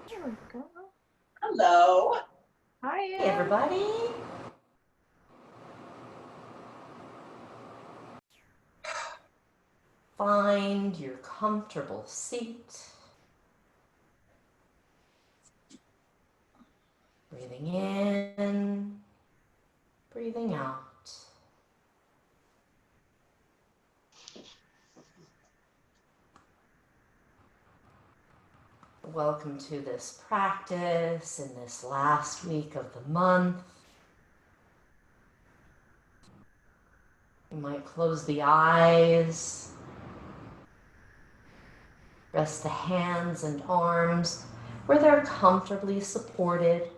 There we go. Hello. Hi, Hey, everybody. Find your comfortable seat. Breathing in, breathing out. Welcome to this practice in this last week of the month. You might close the eyes, rest the hands and arms where they're comfortably supported.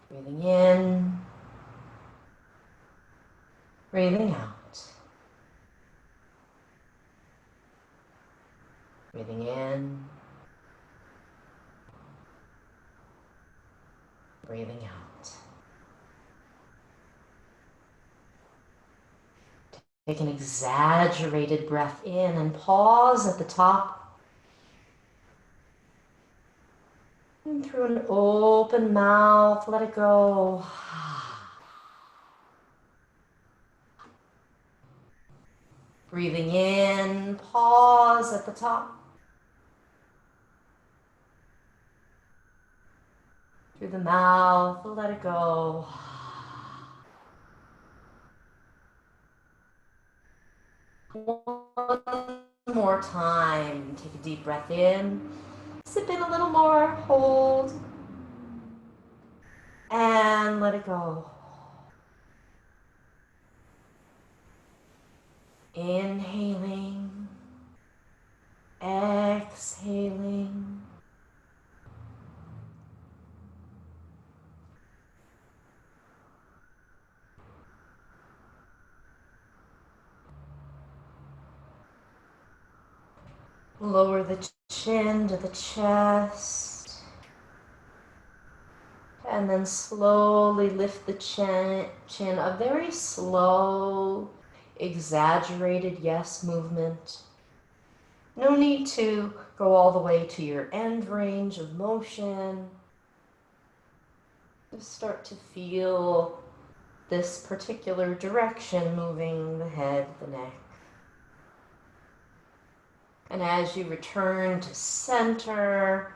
Breathing in, breathing out. Breathing in, breathing out. Take an exaggerated breath in and pause at the top. And through an open mouth, let it go. Breathing in, pause at the top. Through the mouth, let it go. One more time. Take a deep breath in. Sip in a little more. Hold. And let it go. Inhaling. Exhaling. Lower the chin to the chest. And then slowly lift the chin. A very slow, exaggerated yes movement. No need to go all the way to your end range of motion. Just start to feel this particular direction moving the head, the neck. And as you return to center,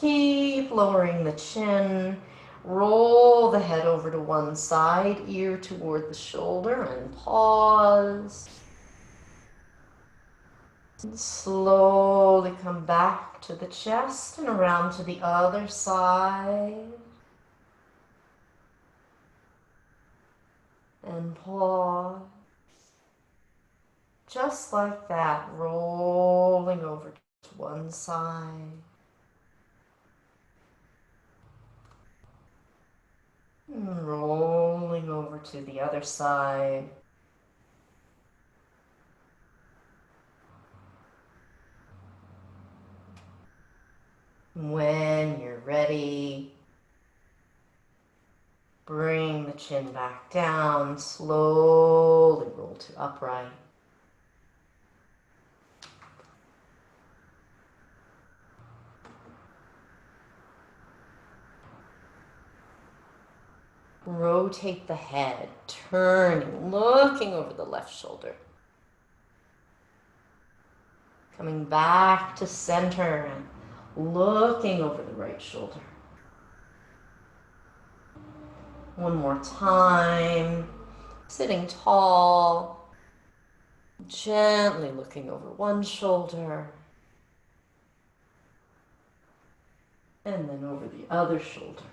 keep lowering the chin. Roll the head over to one side, ear toward the shoulder, and pause. And slowly come back to the chest and around to the other side. And pause. Just like that, rolling over to one side. And rolling over to the other side. When you're ready, bring the chin back down, slowly roll to upright. Rotate the head, turning, looking over the left shoulder. Coming back to center and looking over the right shoulder. One more time, sitting tall, gently looking over one shoulder, and then over the other shoulder.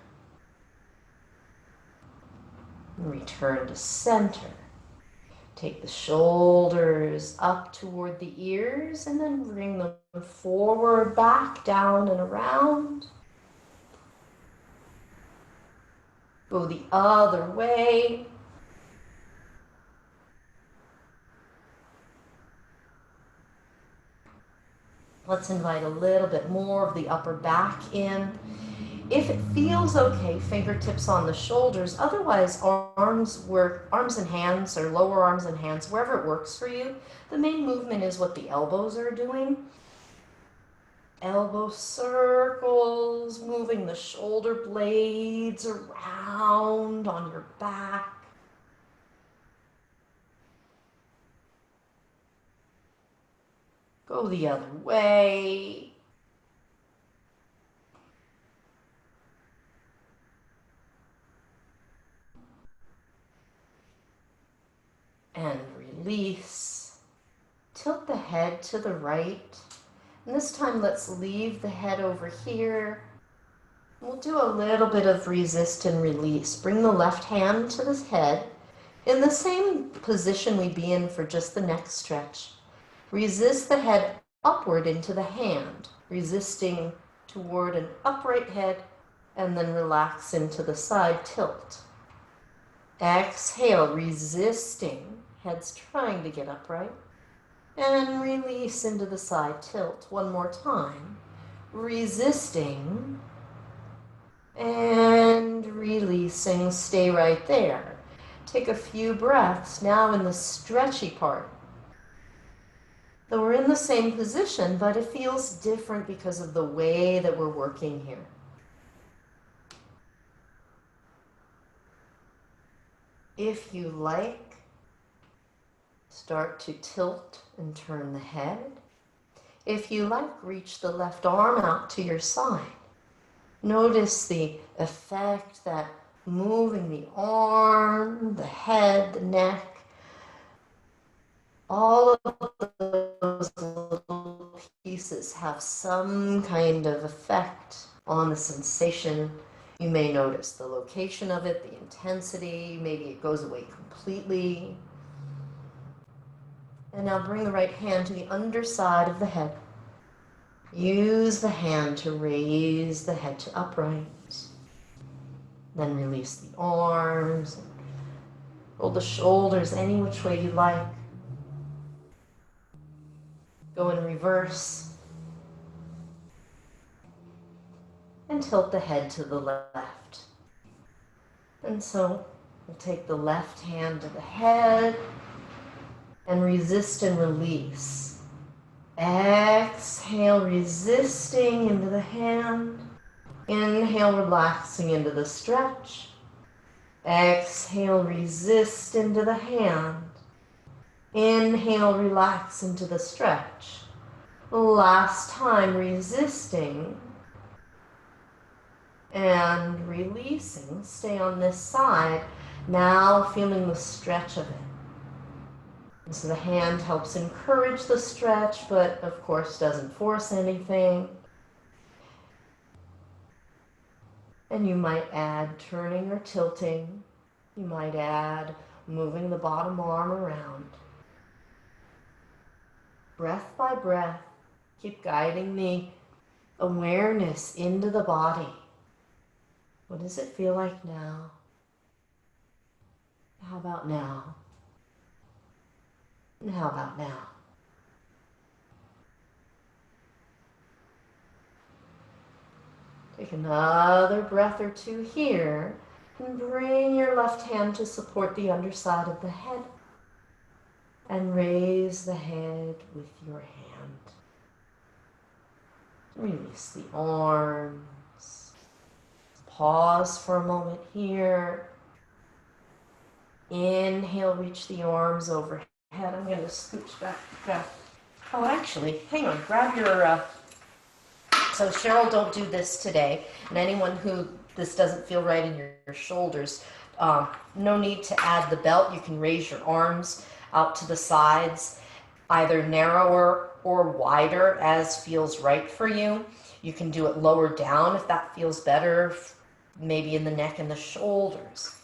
Return to center. Take the shoulders up toward the ears and then bring them forward, back, down, and around. Go the other way. Let's invite a little bit more of the upper back in. If it feels okay, fingertips on the shoulders. Otherwise, arms and hands, or lower arms and hands, wherever it works for you. The main movement is what the elbows are doing. Elbow circles, moving the shoulder blades around on your back. Go the other way. And release. Tilt the head to the right. And this time let's leave the head over here. We'll do a little bit of resist and release. Bring the left hand to the head in the same position we'd be in for just the neck stretch. Resist the head upward into the hand, resisting toward an upright head, and then relax into the side tilt. Exhale, resisting, head's trying to get upright, and release into the side tilt. One more time. Resisting and releasing. Stay right there. Take a few breaths now in the stretchy part. Though we're in the same position, but it feels different because of the way that we're working here. If you like, start to tilt and turn the head. If you like, reach the left arm out to your side. Notice the effect that moving the arm, the head, the neck, all of those little pieces have some kind of effect on the sensation. You may notice the location of it, the intensity, maybe it goes away completely. And now bring the right hand to the underside of the head. Use the hand to raise the head to upright. Then release the arms. Roll the shoulders any which way you like. Go in reverse. And tilt the head to the left. And so we'll take the left hand to the head and resist and release. Exhale, resisting into the hand. Inhale, relaxing into the stretch. Exhale, resist into the hand. Inhale, relax into the stretch. Last time, resisting and releasing. Stay on this side. Now feeling the stretch of it. And so the hand helps encourage the stretch, but of course doesn't force anything. And you might add turning or tilting. You might add moving the bottom arm around. Breath by breath, keep guiding the awareness into the body. What does it feel like now? How about now? And how about now? Take another breath or two here and bring your left hand to support the underside of the head and raise the head with your hand. Release the arms. Pause for a moment here. Inhale, reach the arms overhead. I'm going to scooch back. Oh, actually, hang on. Grab your... So Cheryl, don't do this today. And anyone who this doesn't feel right in your shoulders, no need to add the belt. You can raise your arms out to the sides, either narrower or wider as feels right for you. You can do it lower down if that feels better, maybe in the neck and the shoulders.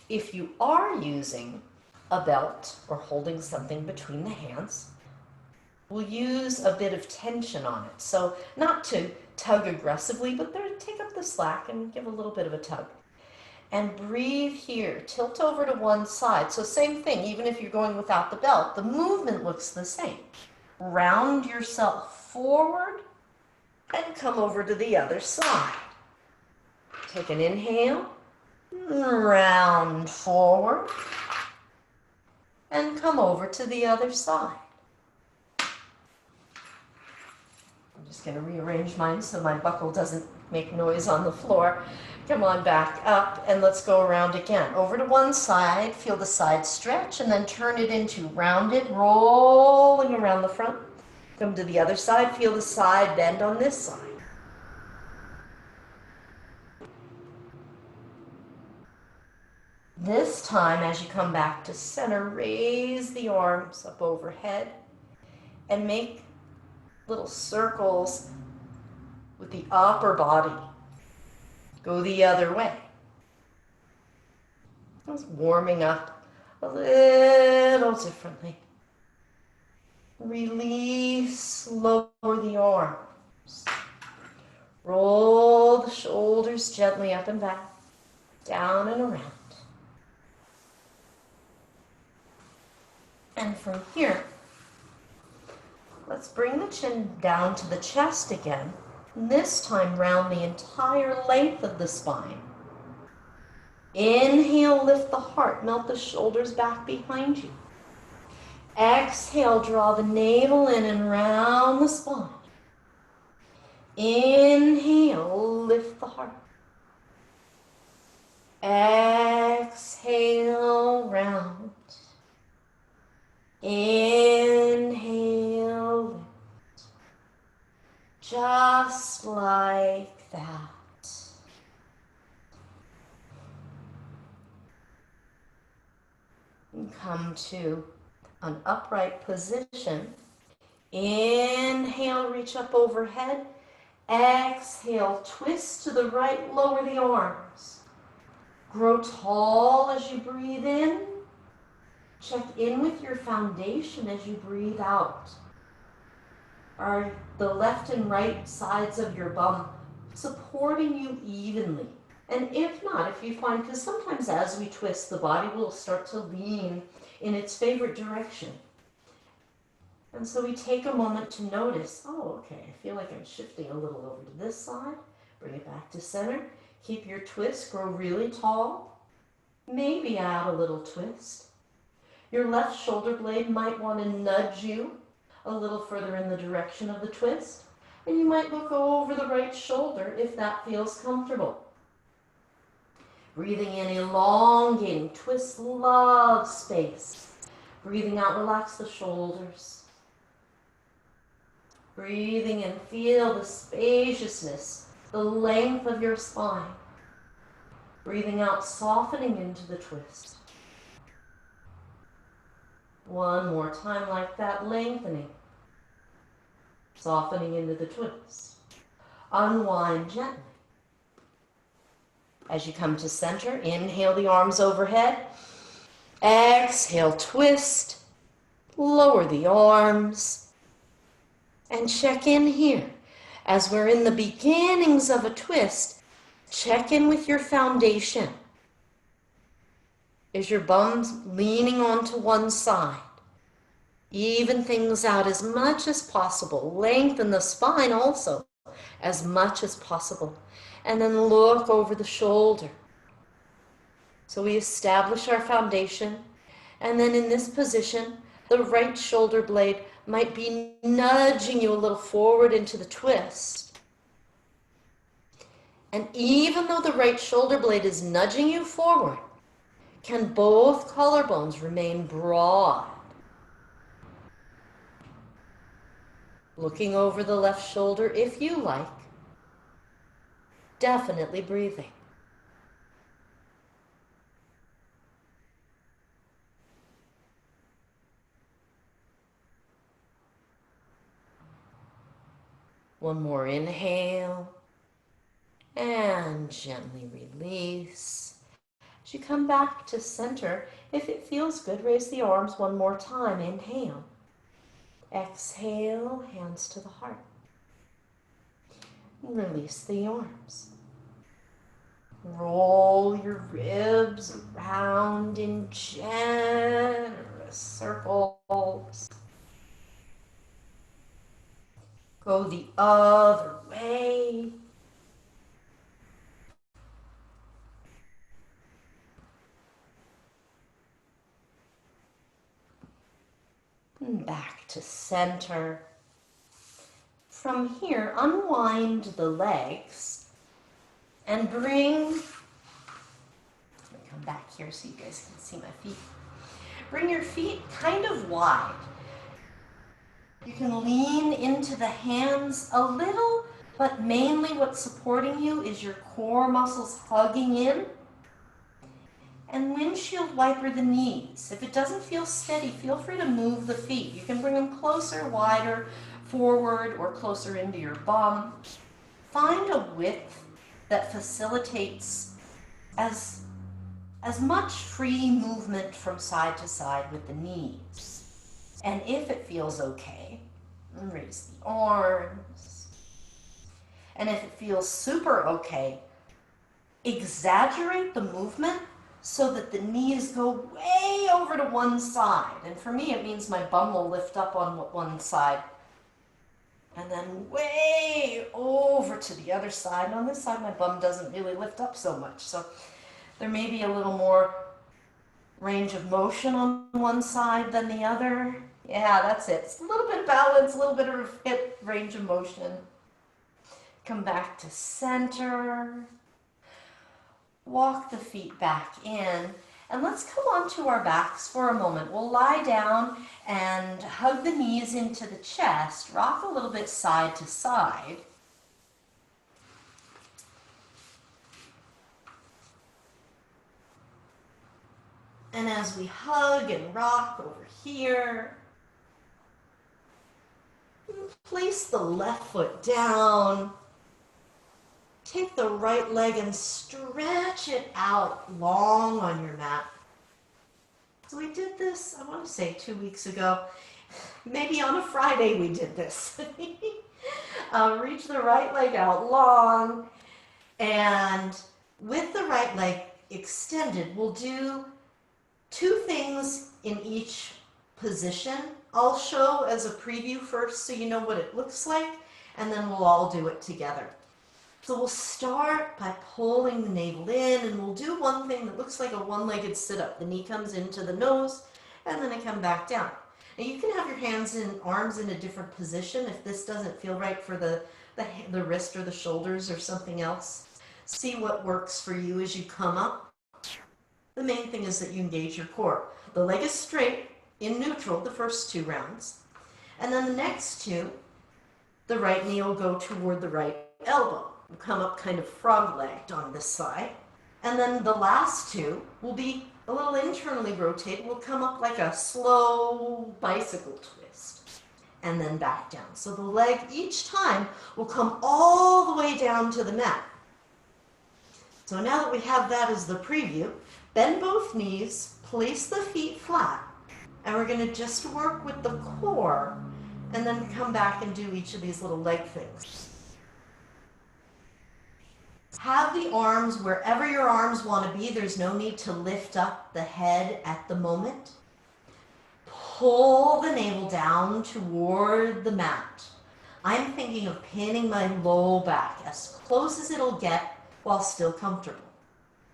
If you are using a belt or holding something between the hands, we'll use a bit of tension on it. So not to tug aggressively, but take up the slack and give a little bit of a tug. And breathe here. Tilt over to one side. So same thing, even if you're going without the belt, the movement looks the same. Round yourself forward and come over to the other side. Take an inhale, round forward, and come over to the other side. Just going to rearrange mine so my buckle doesn't make noise on the floor. Come on back up and let's go around again. Over to one side, feel the side stretch and then turn it into rounded, rolling around the front. Come to the other side, feel the side bend on this side. This time, as you come back to center, raise the arms up overhead and make little circles with the upper body. Go the other way. Just warming up a little differently. Release, lower the arms. Roll the shoulders gently up and back, down and around. And from here, let's bring the chin down to the chest again. And this time round the entire length of the spine. Inhale, lift the heart, melt the shoulders back behind you. Exhale, draw the navel in and round the spine. Inhale, lift the heart. Exhale, round. Inhale, lift. Just like that. And come to an upright position. Inhale, reach up overhead. Exhale, twist to the right, lower the arms. Grow tall as you breathe in. Check in with your foundation as you breathe out. Are the left and right sides of your bum supporting you evenly? And if not, if you find, because sometimes as we twist, the body will start to lean in its favorite direction. And so we take a moment to notice, oh, okay, I feel like I'm shifting a little over to this side. Bring it back to center. Keep your twist, grow really tall. Maybe add a little twist. Your left shoulder blade might want to nudge you a little further in the direction of the twist. And you might look over the right shoulder if that feels comfortable. Breathing in, elongating, twist, love space. Breathing out, relax the shoulders. Breathing in, feel the spaciousness, the length of your spine. Breathing out, softening into the twist. One more time like that, lengthening. Softening into the twist. Unwind gently. As you come to center, inhale the arms overhead. Exhale, twist. Lower the arms. And check in here. As we're in the beginnings of a twist, check in with your foundation. Is your bum leaning onto one side? Even things out as much as possible. Lengthen the spine also as much as possible. And then look over the shoulder. So we establish our foundation. And then in this position, the right shoulder blade might be nudging you a little forward into the twist. And even though the right shoulder blade is nudging you forward, can both collarbones remain broad? Looking over the left shoulder if you like. Definitely breathing. One more inhale. And gently release. As you come back to center, if it feels good, raise the arms one more time. Inhale. Exhale, hands to the heart. Release the arms. Roll your ribs around in generous circles. Go the other way. And back to center. From here, unwind the legs and bring, let me come back here so you guys can see my feet. Bring your feet kind of wide. You can lean into the hands a little, but mainly what's supporting you is your core muscles hugging in. And windshield wiper the knees. If it doesn't feel steady, feel free to move the feet. You can bring them closer, wider, forward, or closer into your bum. Find a width that facilitates as much free movement from side to side with the knees. And if it feels okay, raise the arms. And if it feels super okay, exaggerate the movement so that the knees go way over to one side. And for me, it means my bum will lift up on one side and then way over to the other side. And on this side, my bum doesn't really lift up so much. So there may be a little more range of motion on one side than the other. Yeah, that's it. It's a little bit of balance, a little bit of hip range of motion. Come back to center. Walk the feet back in, and let's come onto our backs for a moment. We'll lie down and hug the knees into the chest, rock a little bit side to side. And as we hug and rock over here, place the left foot down. Take the right leg and stretch it out long on your mat. So we did this, I want to say 2 weeks ago. Maybe on a Friday we did this. Reach the right leg out long, and with the right leg extended, we'll do 2 things in each position. I'll show as a preview first so you know what it looks like, and then we'll all do it together. So we'll start by pulling the navel in, and we'll do one thing that looks like a one-legged sit-up. The knee comes into the nose, and then I come back down. Now you can have your hands and arms in a different position if this doesn't feel right for the wrist or the shoulders or something else. See what works for you as you come up. The main thing is that you engage your core. The leg is straight, in neutral, the first 2 rounds. And then the next 2, the right knee will go toward the right elbow. We'll come up kind of frog-legged on this side. And then the last 2 will be a little internally rotated. We'll come up like a slow bicycle twist and then back down. So the leg each time will come all the way down to the mat. So now that we have that as the preview, bend both knees, place the feet flat, and we're going to just work with the core and then come back and do each of these little leg things. Have the arms wherever your arms want to be. There's no need to lift up the head at the moment. Pull the navel down toward the mat. I'm thinking of pinning my low back as close as it'll get while still comfortable.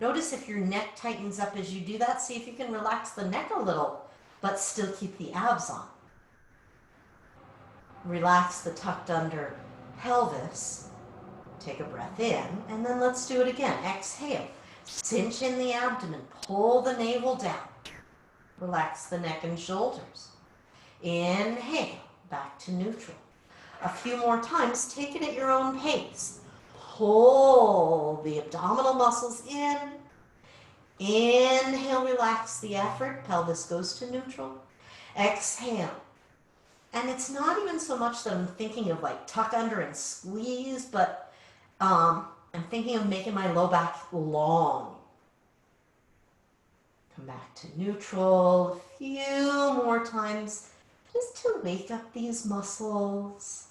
Notice if your neck tightens up as you do that. See if you can relax the neck a little, but still keep the abs on. Relax the tucked under pelvis. Take a breath in, and then let's do it again. Exhale. Cinch in the abdomen. Pull the navel down. Relax the neck and shoulders. Inhale. Back to neutral. A few more times. Take it at your own pace. Pull the abdominal muscles in. Inhale. Relax the effort. Pelvis goes to neutral. Exhale. And it's not even so much that I'm thinking of like tuck under and squeeze, but I'm thinking of making my low back long. Come back to neutral a few more times just to wake up these muscles.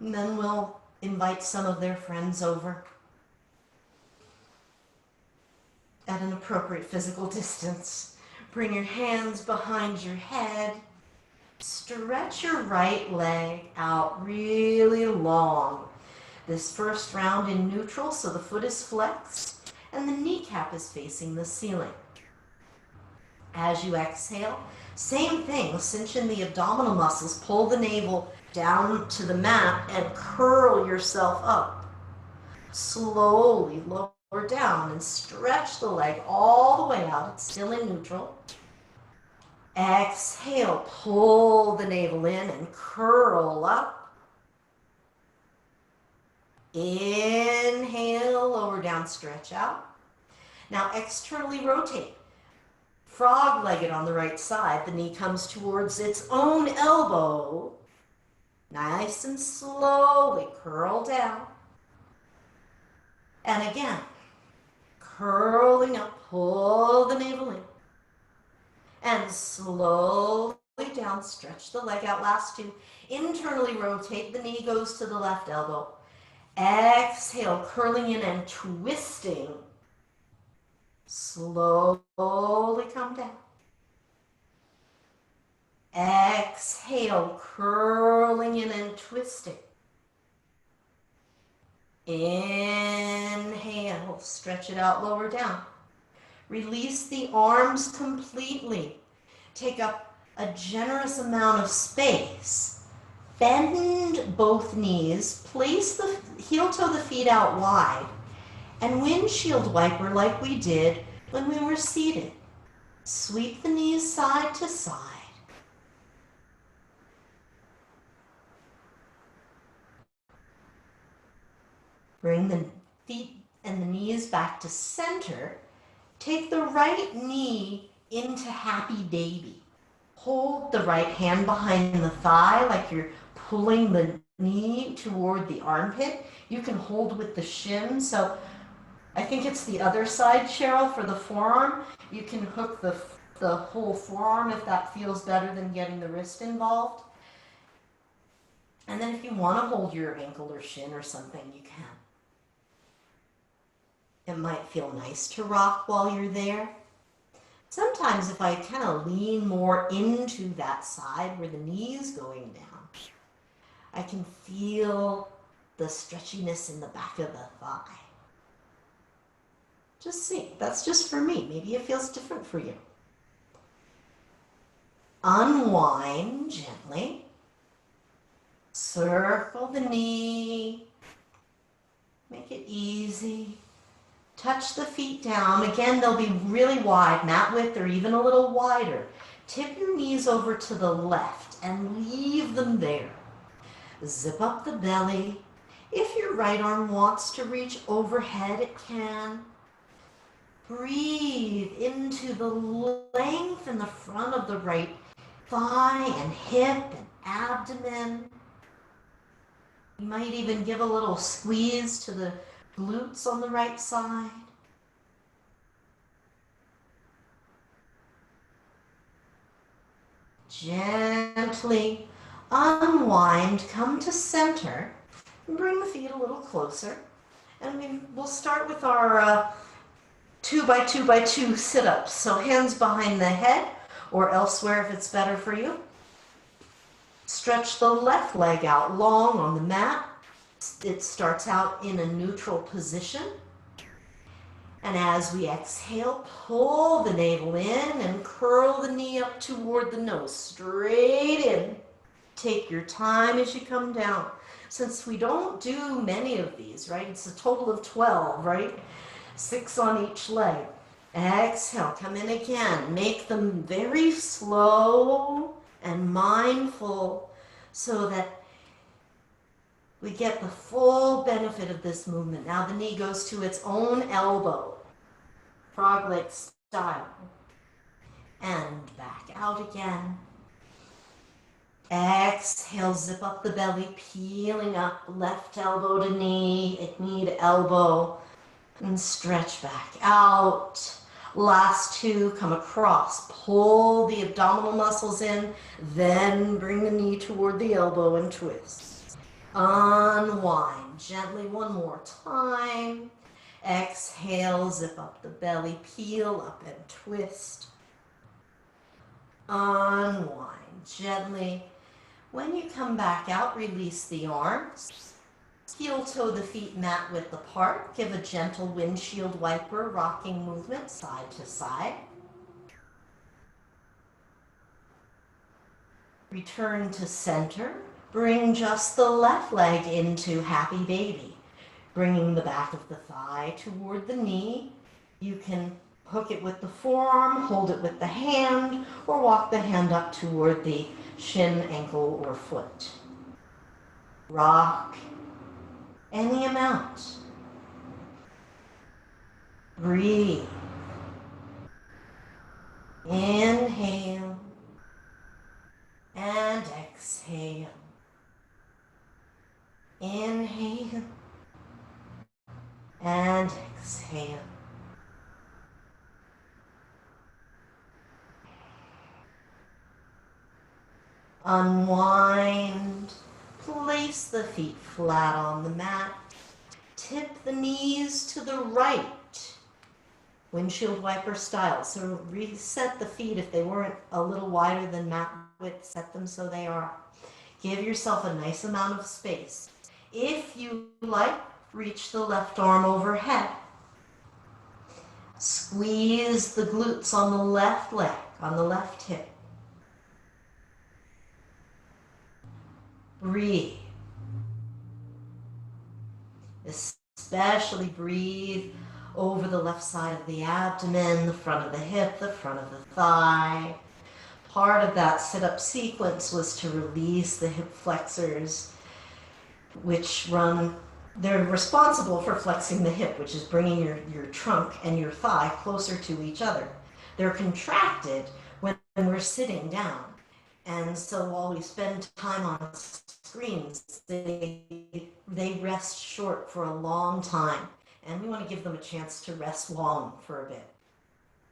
And then we'll invite some of their friends over at an appropriate physical distance. Bring your hands behind your head. Stretch your right leg out really long. This first round in neutral, so the foot is flexed and the kneecap is facing the ceiling. As you exhale, Same thing, cinch in the abdominal muscles, pull the navel down to the mat and curl yourself up. Slowly lower down and stretch the leg all the way out. It's still in neutral. Exhale, pull the navel in and curl up. Inhale, lower down, stretch out. Now externally rotate. Frog-legged on the right side, the knee comes towards its own elbow. Nice and slowly curl down. And again, curling up, pull the navel in. And slowly down, stretch the leg out, last two. Internally rotate, the knee goes to the left elbow. Exhale, curling in and twisting. Slowly come down. Exhale, curling in and twisting. Inhale, stretch it out, lower down. Release the arms completely. Take up a generous amount of space. Bend both knees. Place the heel-toe the feet out wide. And windshield wiper like we did when we were seated. Sweep the knees side to side. Bring the feet and the knees back to center. Take the right knee into happy baby. Hold the right hand behind the thigh like you're pulling the knee toward the armpit. You can hold with the shin. So I think it's the other side, Cheryl, for the forearm. You can hook the whole forearm if that feels better than getting the wrist involved. And then if you want to hold your ankle or shin or something, you can. It might feel nice to rock while you're there. Sometimes if I kind of lean more into that side where the knee is going down, I can feel the stretchiness in the back of the thigh. Just see, that's just for me. Maybe it feels different for you. Unwind gently. Circle the knee. Make it easy. Touch the feet down. Again, they'll be really wide, mat width or even a little wider. Tip your knees over to the left and leave them there. Zip up the belly. If your right arm wants to reach overhead, it can. Breathe into the length in the front of the right thigh and hip and abdomen. You might even give a little squeeze to the glutes on the right side. Gently unwind, come to center, and bring the feet a little closer. And we'll start with our 2 by 2 by 2 sit-ups. So hands behind the head or elsewhere if it's better for you. Stretch the left leg out long on the mat. It starts out in a neutral position. And as we exhale, pull the navel in and curl the knee up toward the nose, straight in. Take your time as you come down. Since we don't do many of these, right? It's a total of 12, right? 6 on each leg. Exhale, come in again. Make them very slow and mindful so that we get the full benefit of this movement. Now the knee goes to its own elbow, frog leg style. And back out again. Exhale, zip up the belly, peeling up left elbow to knee to elbow, and stretch back out. Last 2, come across. Pull the abdominal muscles in, then bring the knee toward the elbow and twist. Unwind gently one more time. Exhale, zip up the belly, peel up and twist. Unwind gently. When you come back out, release the arms. Heel toe the feet mat width apart. Give a gentle windshield wiper rocking movement side to side. Return to center. Bring just the left leg into happy baby. Bringing the back of the thigh toward the knee. You can hook it with the forearm, hold it with the hand, or walk the hand up toward the shin, ankle, or foot. Rock any amount. Breathe. Inhale and exhale. Inhale and exhale. Unwind. Place the feet flat on the mat. Tip the knees to the right. Windshield wiper style. So reset the feet if they weren't a little wider than mat width. Set them so they are. Give yourself a nice amount of space. If you like, reach the left arm overhead. Squeeze the glutes on the left leg, on the left hip. Breathe. Especially breathe over the left side of the abdomen, the front of the hip, the front of the thigh. Part of that sit-up sequence was to release the hip flexors, which they're responsible for flexing the hip, which is bringing your trunk and your thigh closer to each other. They're contracted when we're sitting down. And so while we spend time on screens, they rest short for a long time. And we want to give them a chance to rest long for a bit.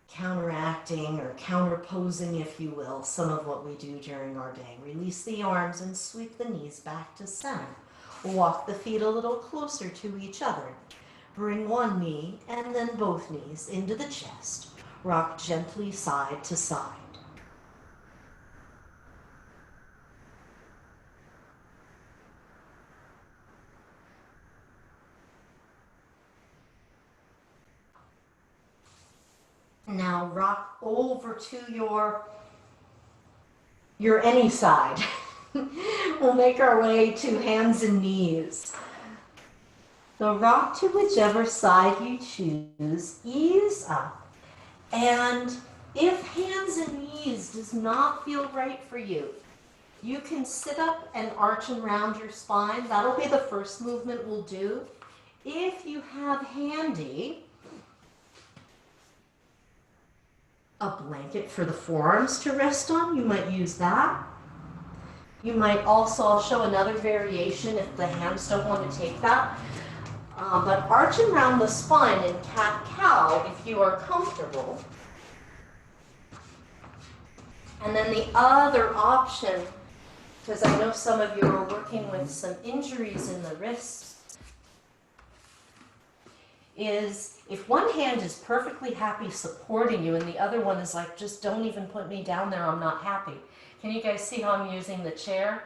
Counteracting or counterposing, if you will, some of what we do during our day. Release the arms and sweep the knees back to center. Walk the feet a little closer to each other. Bring one knee and then both knees into the chest. Rock gently side to side. Now rock over to your any side. We'll make our way to hands and knees. So rock to whichever side you choose, ease up. And if hands and knees does not feel right for you, you can sit up and arch and round your spine. That'll be the first movement we'll do. If you have handy a blanket for the forearms to rest on, you might use that. You might also, I'll show another variation if the hands don't want to take that. But arch and round the spine in cat-cow if you are comfortable. And then the other option, because I know some of you are working with some injuries in the wrists, is if one hand is perfectly happy supporting you and the other one is like, just don't even put me down there, I'm not happy. Can you guys see how I'm using the chair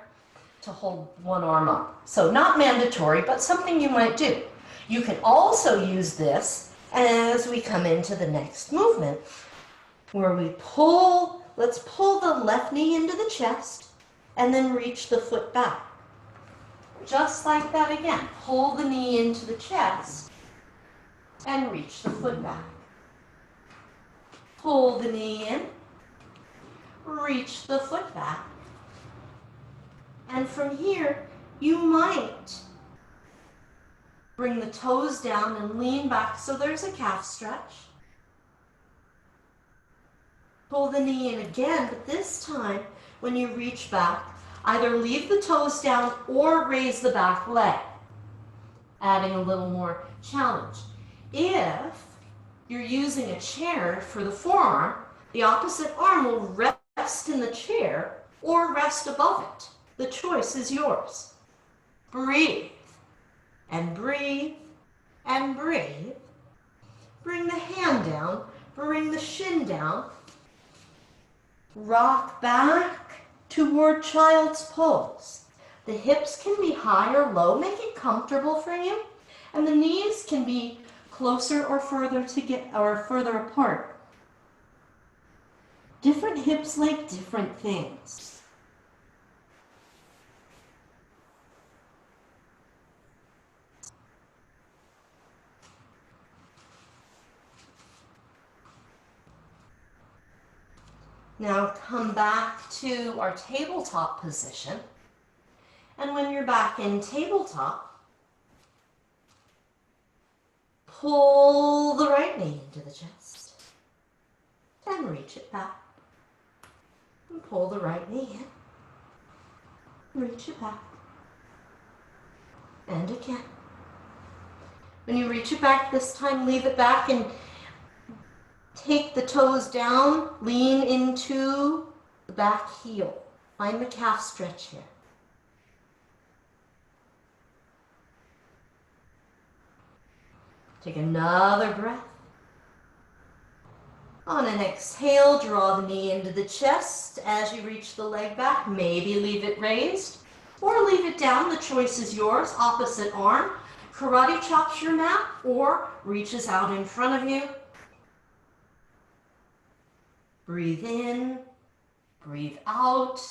to hold one arm up? So not mandatory, but something you might do. You can also use this as we come into the next movement, where we pull, let's pull the left knee into the chest and then reach the foot back. Just like that again. Pull the knee into the chest and reach the foot back. Pull the knee in, reach the foot back. And from here, you might bring the toes down and lean back so there's a calf stretch. Pull the knee in again, but this time, when you reach back, either leave the toes down or raise the back leg, adding a little more challenge. If you're using a chair for the forearm, the opposite arm will rest in the chair or rest above it. The choice is yours. Breathe and breathe and breathe. Bring the hand down, bring the shin down. Rock back toward child's pose. The hips can be high or low, make it comfortable for you, and the knees can be closer or further further apart. Different hips like different things. Now come back to our tabletop position. And when you're back in tabletop, pull the right knee into the chest and reach it back. And pull the right knee in, reach it back. And again. When you reach it back this time, leave it back and take the toes down, lean into the back heel. Find the calf stretch here. Take another breath. On an exhale, draw the knee into the chest as you reach the leg back. Maybe leave it raised or leave it down. The choice is yours. Opposite arm. Karate chops your mat or reaches out in front of you. Breathe in, breathe out,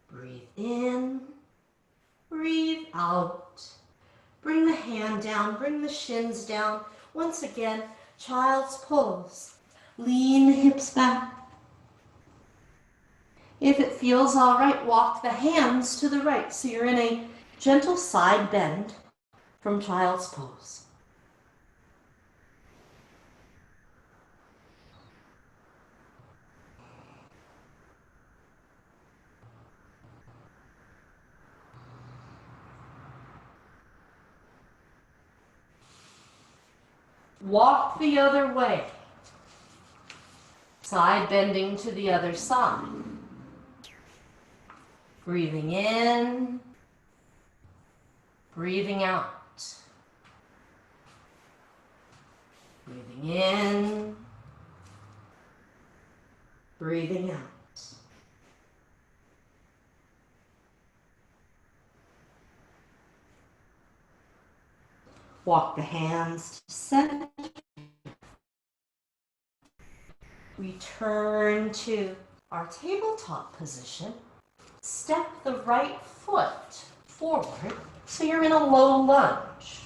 breathe in, breathe out. Bring the hand down, bring the shins down. Once again, child's pose. Lean the hips back. If it feels all right, walk the hands to the right. So you're in a gentle side bend from child's pose. Walk the other way. Side bending to the other side. Breathing in, breathing out. Breathing in, breathing out. Walk the hands to center. Return to our tabletop position. Step the right foot forward so you're in a low lunge.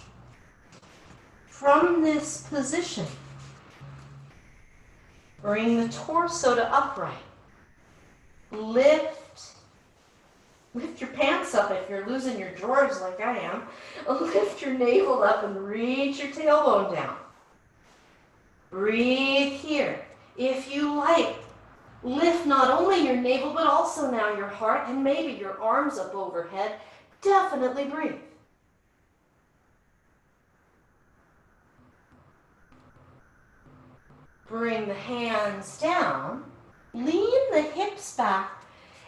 From this position, bring the torso to upright. Lift your pants up if you're losing your drawers like I am. Lift your navel up and reach your tailbone down. Breathe here. If you like, lift not only your navel but also now your heart and maybe your arms up overhead. Definitely breathe. Bring the hands down. Lean the hips back.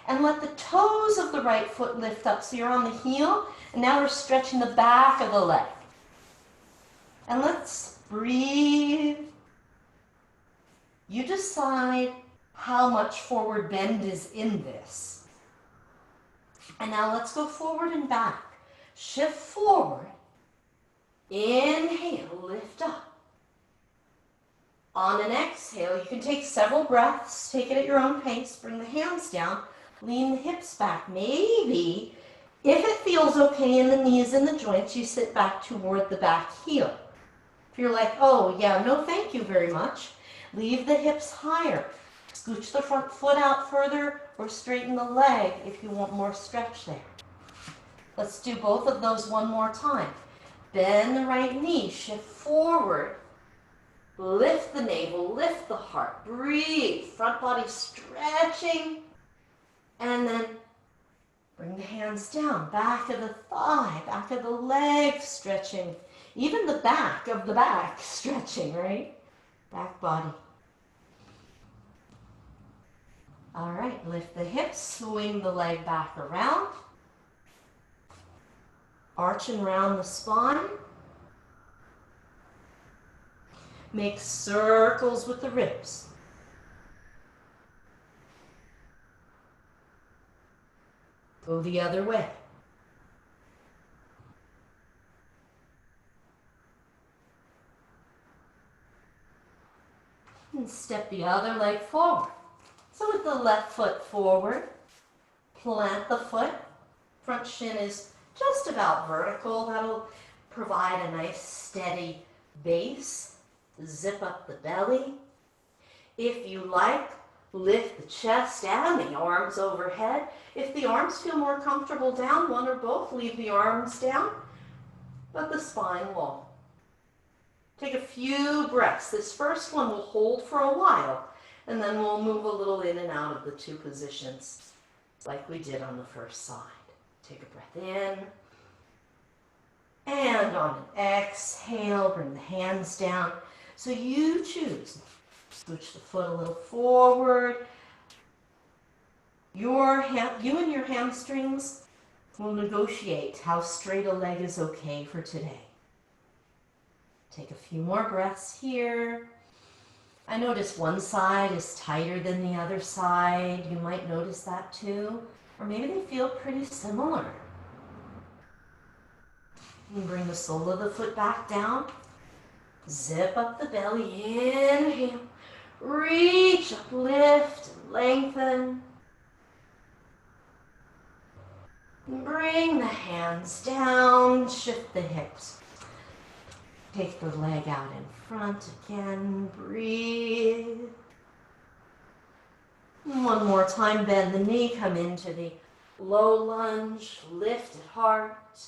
And let the toes of the right foot lift up. So you're on the heel, and now we're stretching the back of the leg. And let's breathe. You decide how much forward bend is in this. And now let's go forward and back. Shift forward. Inhale, lift up. On an exhale, you can take several breaths. Take it at your own pace. Bring the hands down. Lean the hips back. Maybe, if it feels okay in the knees and the joints, you sit back toward the back heel. If you're like, oh yeah, no thank you very much, leave the hips higher. Scooch the front foot out further or straighten the leg if you want more stretch there. Let's do both of those one more time. Bend the right knee, shift forward. Lift the navel, lift the heart. Breathe, front body stretching. And then bring the hands down, back of the thigh, back of the leg stretching. Even the back of the back stretching, right? Back body. All right, lift the hips, swing the leg back around. Arch and round the spine. Make circles with the ribs. Go the other way. And step the other leg forward. So with the left foot forward, plant the foot. Front shin is just about vertical. That'll provide a nice steady base. Zip up the belly. If you like, Lift the chest and the arms overhead. If the arms feel more comfortable down, one or both, leave the arms down, but the spine will. Take a few breaths. This first one will hold for a while, and then we'll move a little in and out of the two positions, like we did on the first side. Take a breath in, and on an exhale, bring the hands down. So you choose. Switch the foot a little forward. You and your hamstrings will negotiate how straight a leg is okay for today. Take a few more breaths here. I notice one side is tighter than the other side. You might notice that too. Or maybe they feel pretty similar. And bring the sole of the foot back down. Zip up the belly. Inhale. Reach up, lift, and lengthen. Bring the hands down, shift the hips. Take the leg out in front again, breathe. One more time, bend the knee, come into the low lunge, lift at heart.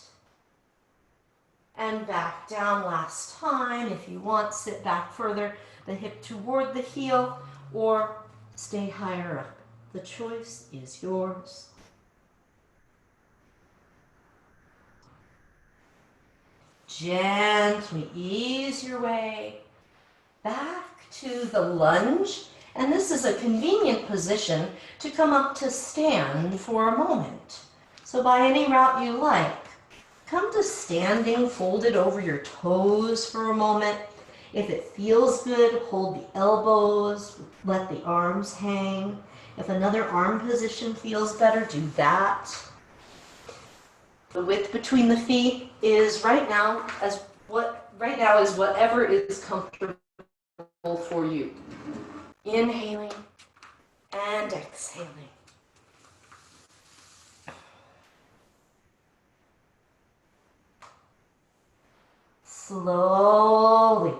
And back down last time. If you want, sit back further, the hip toward the heel, or stay higher up. The choice is yours. Gently ease your way back to the lunge. And this is a convenient position to come up to stand for a moment. So by any route you like, come to standing, folded over your toes for a moment. If it feels good, hold the elbows, let the arms hang. If another arm position feels better, do that. The width between the feet is right now is whatever is comfortable for you. Inhaling and exhaling. Slowly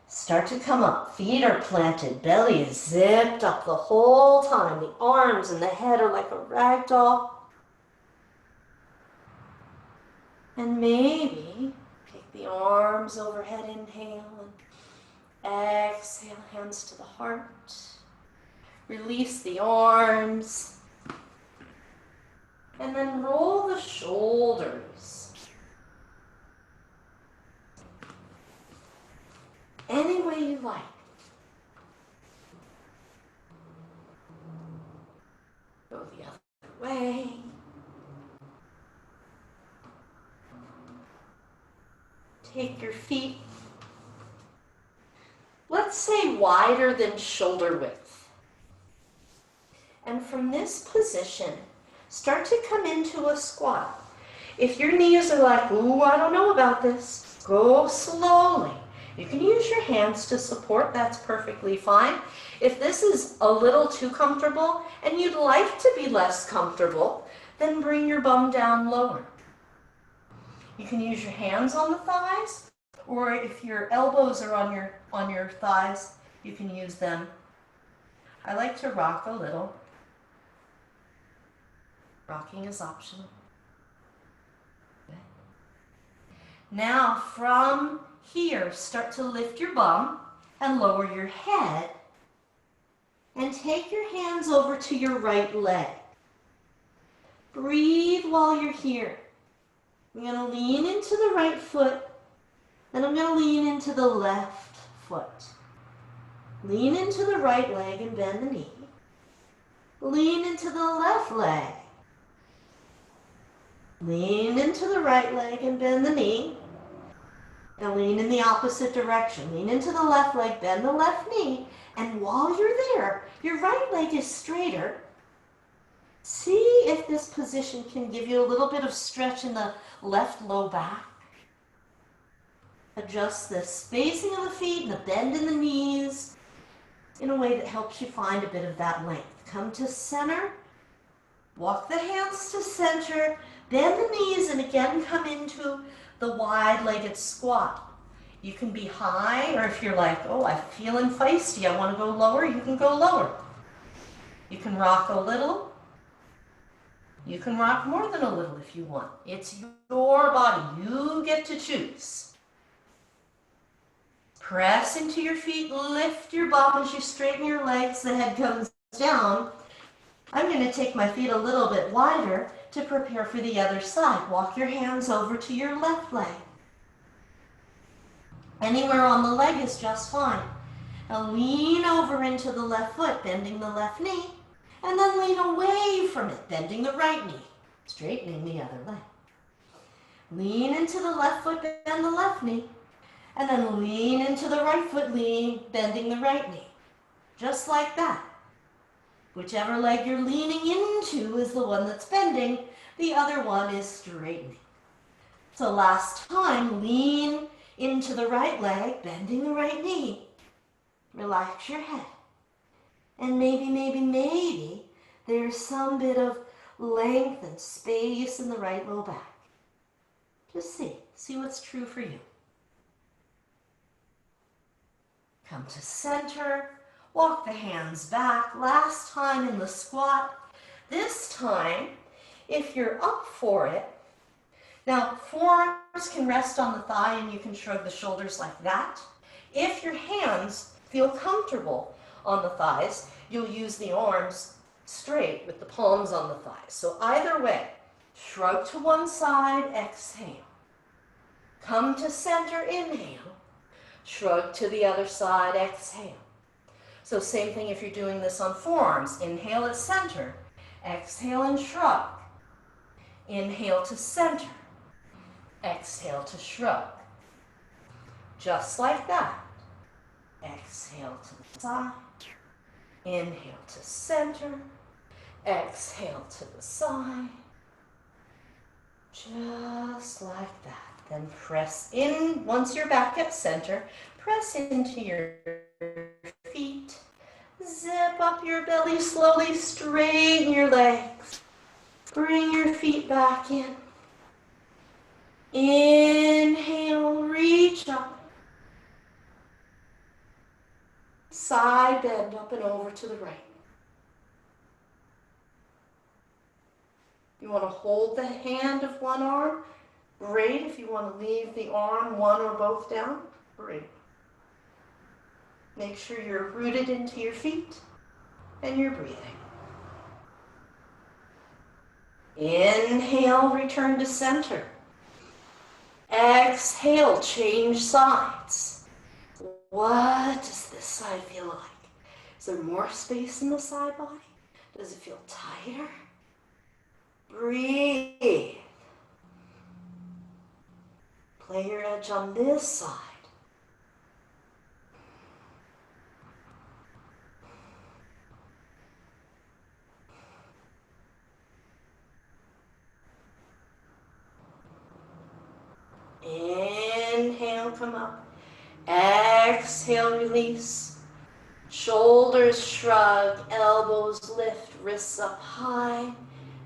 start to come up. Feet are planted. Belly is zipped up the whole time. The arms and the head are like a rag doll. And maybe take the arms overhead, inhale, and exhale, hands to the heart. Release the arms. And then roll the shoulders. Any way you like. Go the other way. Take your feet, let's say wider than shoulder width. And from this position, start to come into a squat. If your knees are like, ooh, I don't know about this, go slowly. You can use your hands to support, that's perfectly fine. If this is a little too comfortable and you'd like to be less comfortable, then bring your bum down lower. You can use your hands on the thighs, or if your elbows are on your thighs, you can use them. I like to rock a little. Rocking is optional. Okay. Now from here, start to lift your bum and lower your head, and take your hands over to your right leg. Breathe while you're here. I'm going to lean into the right foot, then I'm going to lean into the left foot. Lean into the right leg and bend the knee. Lean into the left leg. Lean into the right leg and bend the knee. And lean in the opposite direction. Lean into the left leg, bend the left knee, and while you're there, your right leg is straighter. See if this position can give you a little bit of stretch in the left low back. Adjust the spacing of the feet and the bend in the knees in a way that helps you find a bit of that length. Come to center, walk the hands to center, bend the knees, and again come into the wide-legged squat. You can be high, or if you're like, oh, I'm feeling feisty, I want to go lower, you can go lower. You can rock a little. You can rock more than a little if you want. It's your body. You get to choose. Press into your feet, lift your bum as you straighten your legs, the head comes down. I'm going to take my feet a little bit wider to prepare for the other side. Walk your hands over to your left leg. Anywhere on the leg is just fine. Now lean over into the left foot, bending the left knee, and then lean away from it, bending the right knee, straightening the other leg. Lean into the left foot, bend the left knee, and then lean into the right foot, bending the right knee. Just like that. Whichever leg you're leaning into is the one that's bending, the other one is straightening. So last time, lean into the right leg, bending the right knee. Relax your head. And maybe, there's some bit of length and space in the right low back. Just see what's true for you. Come to center, walk the hands back. Last time in the squat. This time, if you're up for it, now forearms can rest on the thigh and you can shrug the shoulders like that. If your hands feel comfortable on the thighs, you'll use the arms straight with the palms on the thighs. So either way, shrug to one side, exhale. Come to center, inhale. Shrug to the other side, exhale. So same thing if you're doing this on forearms. Inhale at center, exhale and shrug. Inhale to center, exhale to shrug. Just like that. Exhale to the side, inhale to center, exhale to the side. Just like that. Then press in, once you're back at center, press into your feet. Zip up your belly slowly, straighten your legs. Bring your feet back in. Inhale, reach up. Side bend up and over to the right. You want to hold the hand of one arm. Great. If you want to leave the arm, one or both down, great. Make sure you're rooted into your feet and you're breathing. Inhale, return to center. Exhale, change sides. What does this side feel like? Is there more space in the side body? Does it feel tighter? Breathe. Play your edge on this side. Inhale, come up. Exhale, release. Shoulders shrug, elbows lift, wrists up high.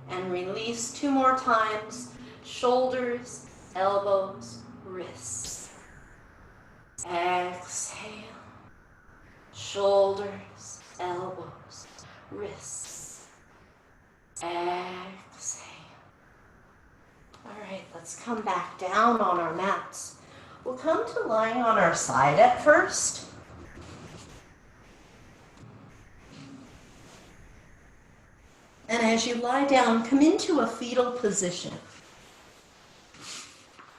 And release 2 more times. Shoulders, elbows, wrists. Exhale. Shoulders, elbows, wrists. Exhale. All right, let's come back down on our mats. We'll come to lying on our side at first. And as you lie down, come into a fetal position.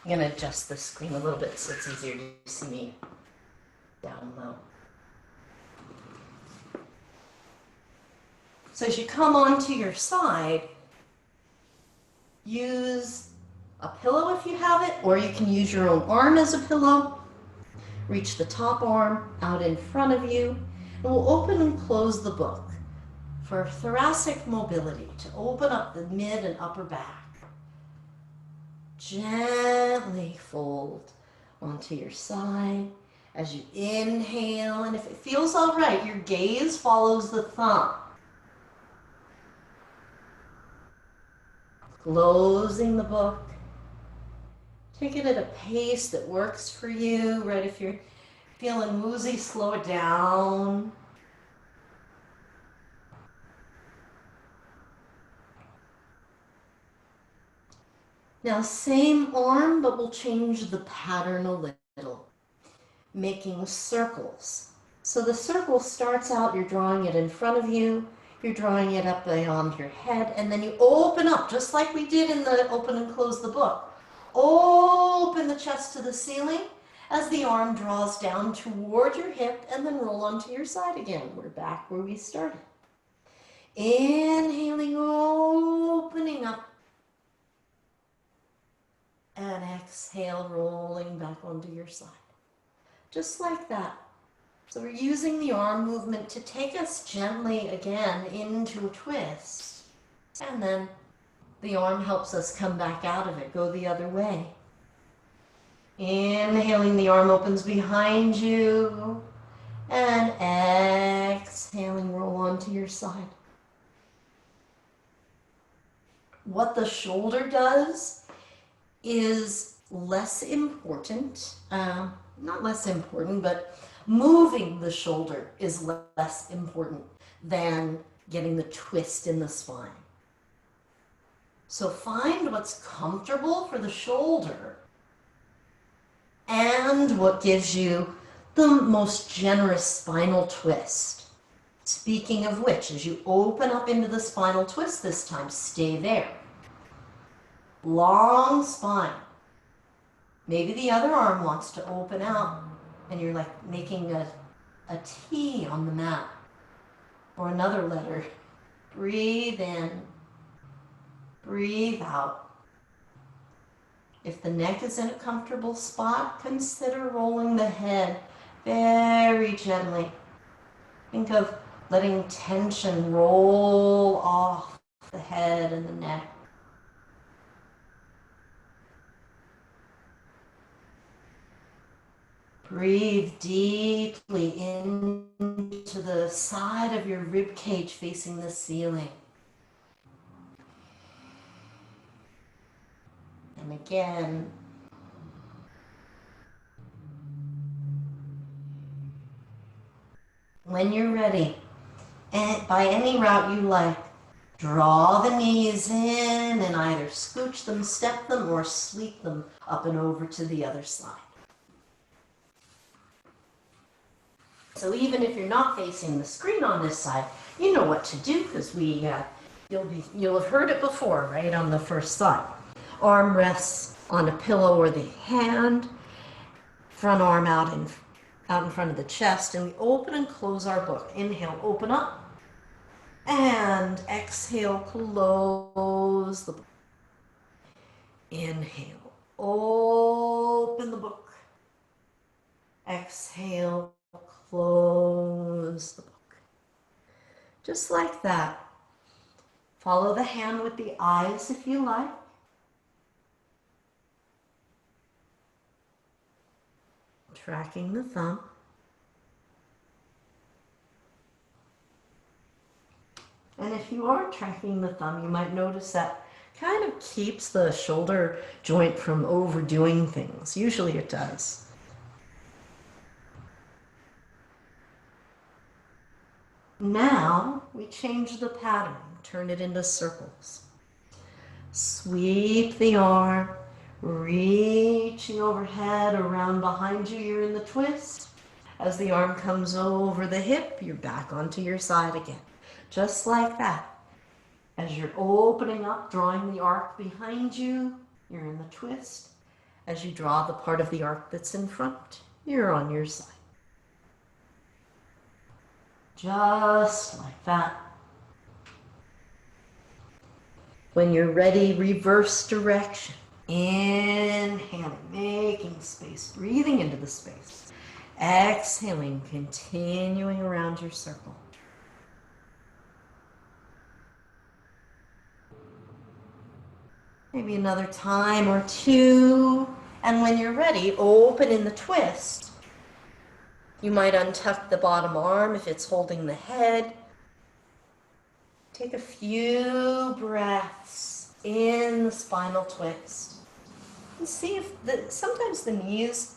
I'm going to adjust the screen a little bit so it's easier to see me down low. So as you come onto your side, use a pillow if you have it, or you can use your own arm as a pillow. Reach the top arm out in front of you, and we'll open and close the book for thoracic mobility, to open up the mid and upper back. Gently fold onto your side as you inhale, and if it feels all right, your gaze follows the thumb. Closing the book. Take it at a pace that works for you, right? If you're feeling woozy, slow it down. Now, same arm, but we'll change the pattern a little, making circles. So the circle starts out, you're drawing it in front of you, you're drawing it up beyond your head, and then you open up, just like we did in the open and close the book. Open the chest to the ceiling as the arm draws down toward your hip, and then roll onto your side again. We're back where we started. Inhaling, opening up. And exhale, rolling back onto your side. Just like that. So we're using the arm movement to take us gently again into a twist. And then the arm helps us come back out of it, go the other way. Inhaling, the arm opens behind you. And exhaling, roll onto your side. What the shoulder does is less important, not less important, but moving the shoulder is less important than getting the twist in the spine. So find what's comfortable for the shoulder and what gives you the most generous spinal twist. Speaking of which, as you open up into the spinal twist this time, stay there. Long spine. Maybe the other arm wants to open out and you're like making a T on the mat or another letter. Breathe in, breathe out. If the neck is in a comfortable spot, consider rolling the head very gently. Think of letting tension roll off the head and the neck. Breathe deeply into the side of your rib cage facing the ceiling. And again. When you're ready, and by any route you like, draw the knees in and either scooch them, step them, or sweep them up and over to the other side. So even if you're not facing the screen on this side, you know what to do because you'll have heard it before, right, on the first side. Arm rests on a pillow or the hand, front arm out in front of the chest, and we open and close our book. Inhale, open up, and exhale, close the book. Inhale, open the book. Exhale, close the book. Just like that. Follow the hand with the eyes if you like. Tracking the thumb. And if you are tracking the thumb, you might notice that kind of keeps the shoulder joint from overdoing things. Usually it does. Now we change the pattern, turn it into circles. Sweep the arm, reaching overhead, around behind you, you're in the twist. As the arm comes over the hip, you're back onto your side again. Just like that. As you're opening up, drawing the arc behind you, you're in the twist. As you draw the part of the arc that's in front, you're on your side. Just like that. When you're ready, reverse direction. Inhaling, making space, breathing into the space. Exhaling, continuing around your circle. Maybe another time or two. And when you're ready, open in the twist. You might untuck the bottom arm if it's holding the head. Take a few breaths in the spinal twist. And see if sometimes the knees,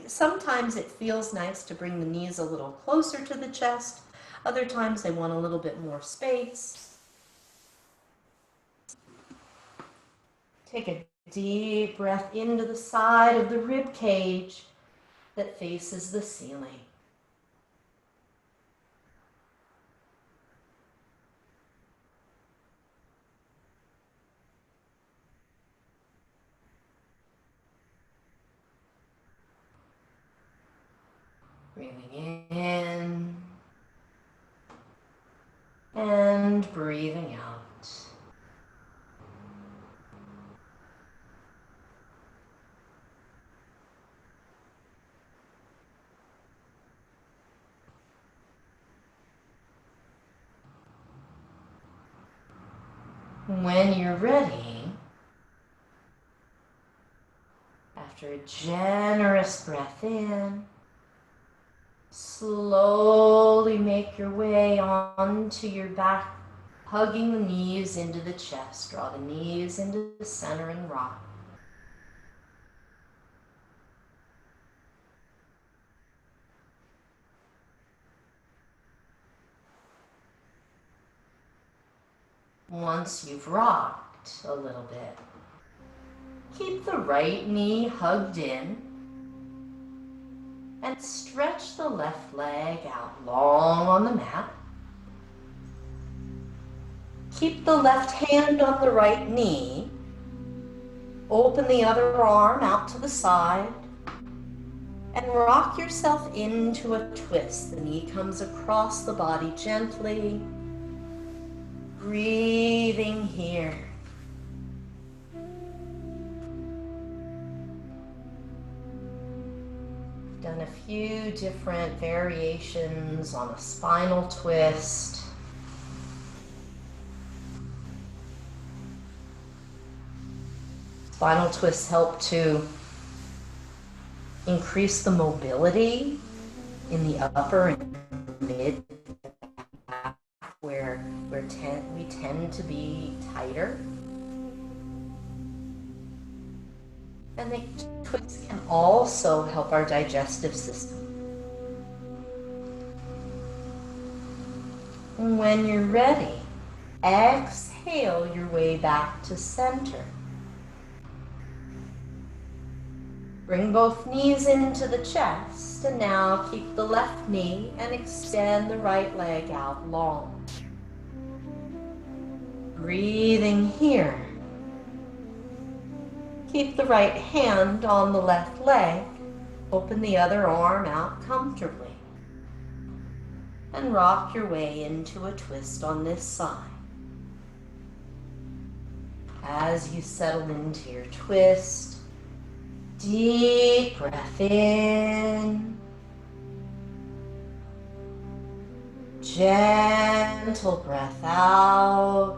sometimes it feels nice to bring the knees a little closer to the chest. Other times they want a little bit more space. Take a deep breath into the side of the rib cage that faces the ceiling. Breathing in and breathing out. When you're ready, after a generous breath in, slowly make your way onto your back, hugging the knees into the chest. Draw the knees into the center and rock. Once you've rocked a little bit, keep the right knee hugged in and stretch the left leg out long on the mat. Keep the left hand on the right knee. Open the other arm out to the side and rock yourself into a twist. The knee comes across the body gently. Breathing here. Done a few different variations on a spinal twist. Spinal twists help to increase the mobility in the upper and mid back where we tend to be tighter. And the twists can also help our digestive system. And when you're ready, exhale your way back to center. Bring both knees into the chest, and now keep the left knee and extend the right leg out long. Breathing here. Keep the right hand on the left leg. Open the other arm out comfortably. And rock your way into a twist on this side. As you settle into your twist, deep breath in. Gentle breath out.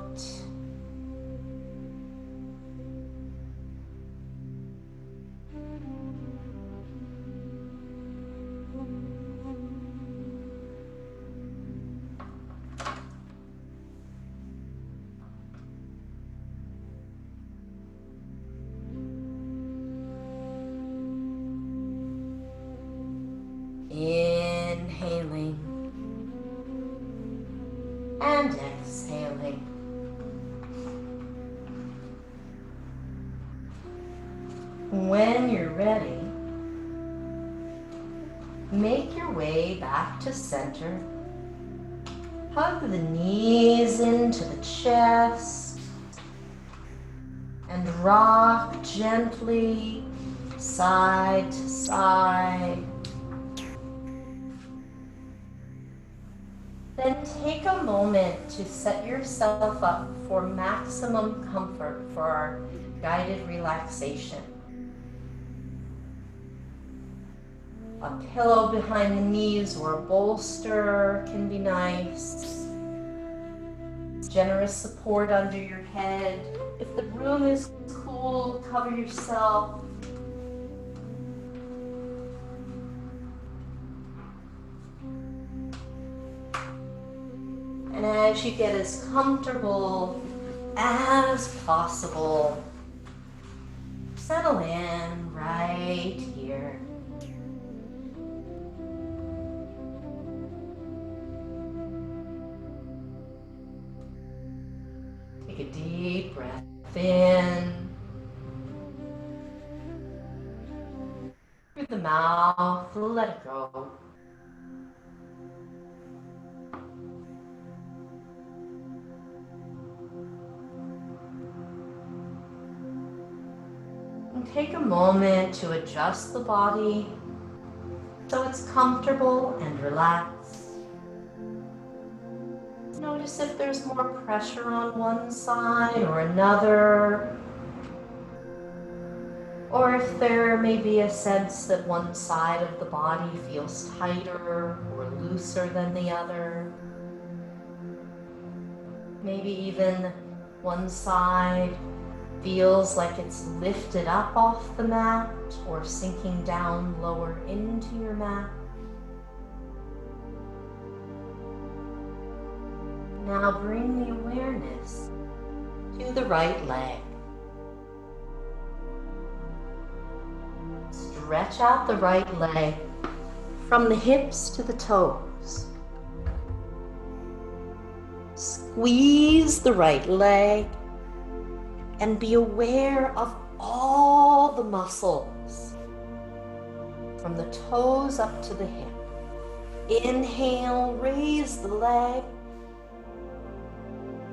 Inhaling and exhaling. When you're ready, make your way back to center. Hug the knees into the chest and rock gently side to side. Then take a moment to set yourself up for maximum comfort for our guided relaxation. A pillow behind the knees or a bolster can be nice. Generous support under your head. If the room is cool, cover yourself. And as you get as comfortable as possible, settle in right here. Take a deep breath in the mouth, let it go. And take a moment to adjust the body so it's comfortable and relaxed. Notice if there's more pressure on one side or another, or if there may be a sense that one side of the body feels tighter or looser than the other. Maybe even one side feels like it's lifted up off the mat or sinking down lower into your mat. Now bring the awareness to the right leg. Stretch out the right leg from the hips to the toes. Squeeze the right leg and be aware of all the muscles from the toes up to the hip. Inhale, raise the leg.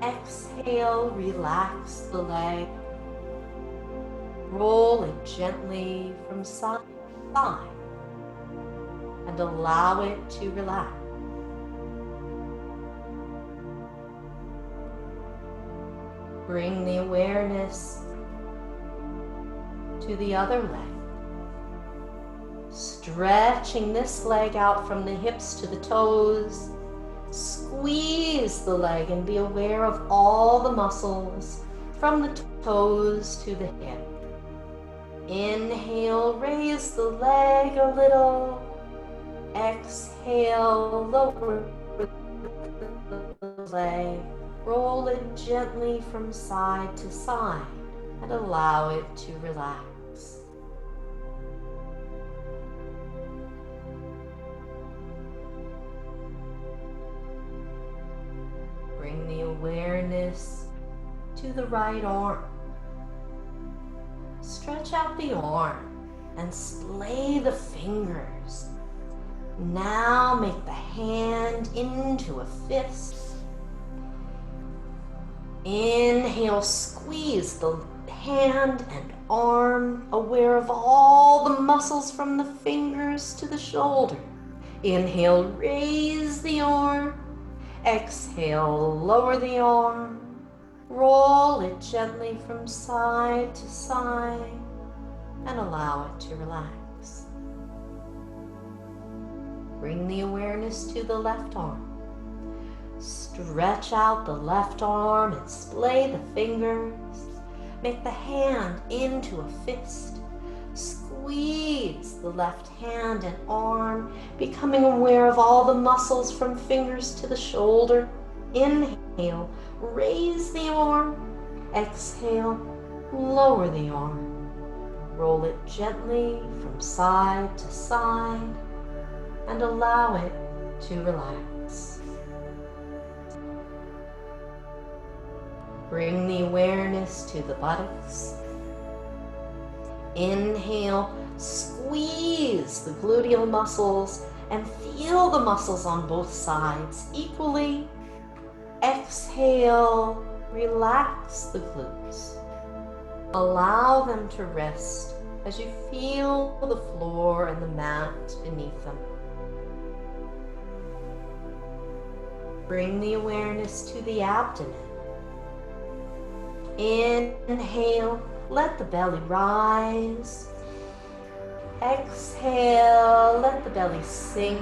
Exhale, relax the leg. Roll it gently from side to side and allow it to relax. Bring the awareness to the other leg. Stretching this leg out from the hips to the toes. Squeeze the leg and be aware of all the muscles from the toes to the hip. Inhale, raise the leg a little. Exhale, lower the leg. Roll it gently from side to side and allow it to relax. Bring the awareness to the right arm. Stretch out the arm and splay the fingers. Now make the hand into a fist. Inhale, squeeze the hand and arm, aware of all the muscles from the fingers to the shoulder. Inhale, raise the arm. Exhale, lower the arm. Roll it gently from side to side and allow it to relax. Bring the awareness to the left arm. Stretch out the left arm and splay the fingers. Make the hand into a fist. Squeeze the left hand and arm, becoming aware of all the muscles from fingers to the shoulder. Inhale, raise the arm. Exhale, lower the arm. Roll it gently from side to side and allow it to relax. Bring the awareness to the buttocks. Inhale, squeeze the gluteal muscles and feel the muscles on both sides equally. Exhale, relax the glutes. Allow them to rest as you feel the floor and the mat beneath them. Bring the awareness to the abdomen. Inhale, let the belly rise. Exhale, let the belly sink.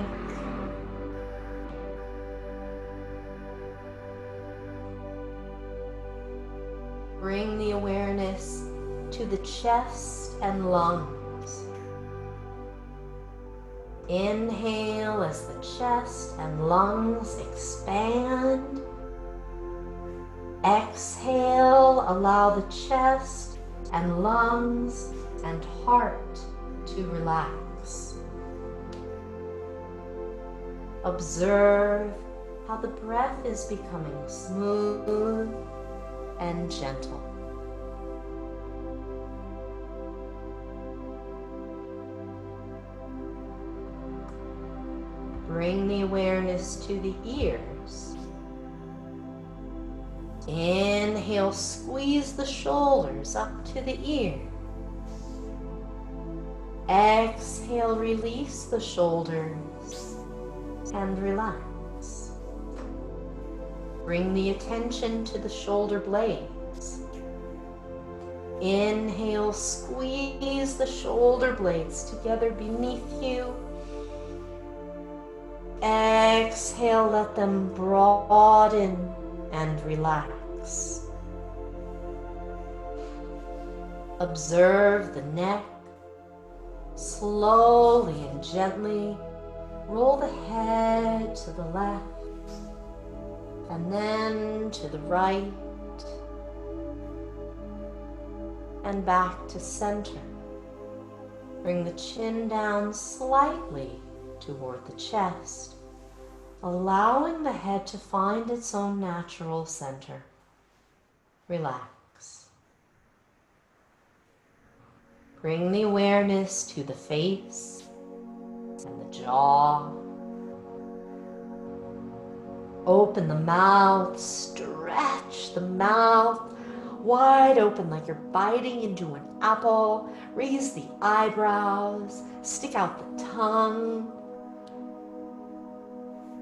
Bring the awareness to the chest and lungs. Inhale as the chest and lungs expand. Exhale, allow the chest and lungs and heart to relax. Observe how the breath is becoming smooth and gentle. Bring the awareness to the ears. Inhale, squeeze the shoulders up to the ears. Exhale, release the shoulders and relax. Bring the attention to the shoulder blades. Inhale, squeeze the shoulder blades together beneath you. Exhale, let them broaden and relax. Observe the neck. Slowly and gently roll the head to the left and then to the right and back to center. Bring the chin down slightly toward the chest, allowing the head to find its own natural center. Relax. Bring the awareness to the face and the jaw. Open the mouth, stretch the mouth wide open like you're biting into an apple. Raise the eyebrows, stick out the tongue,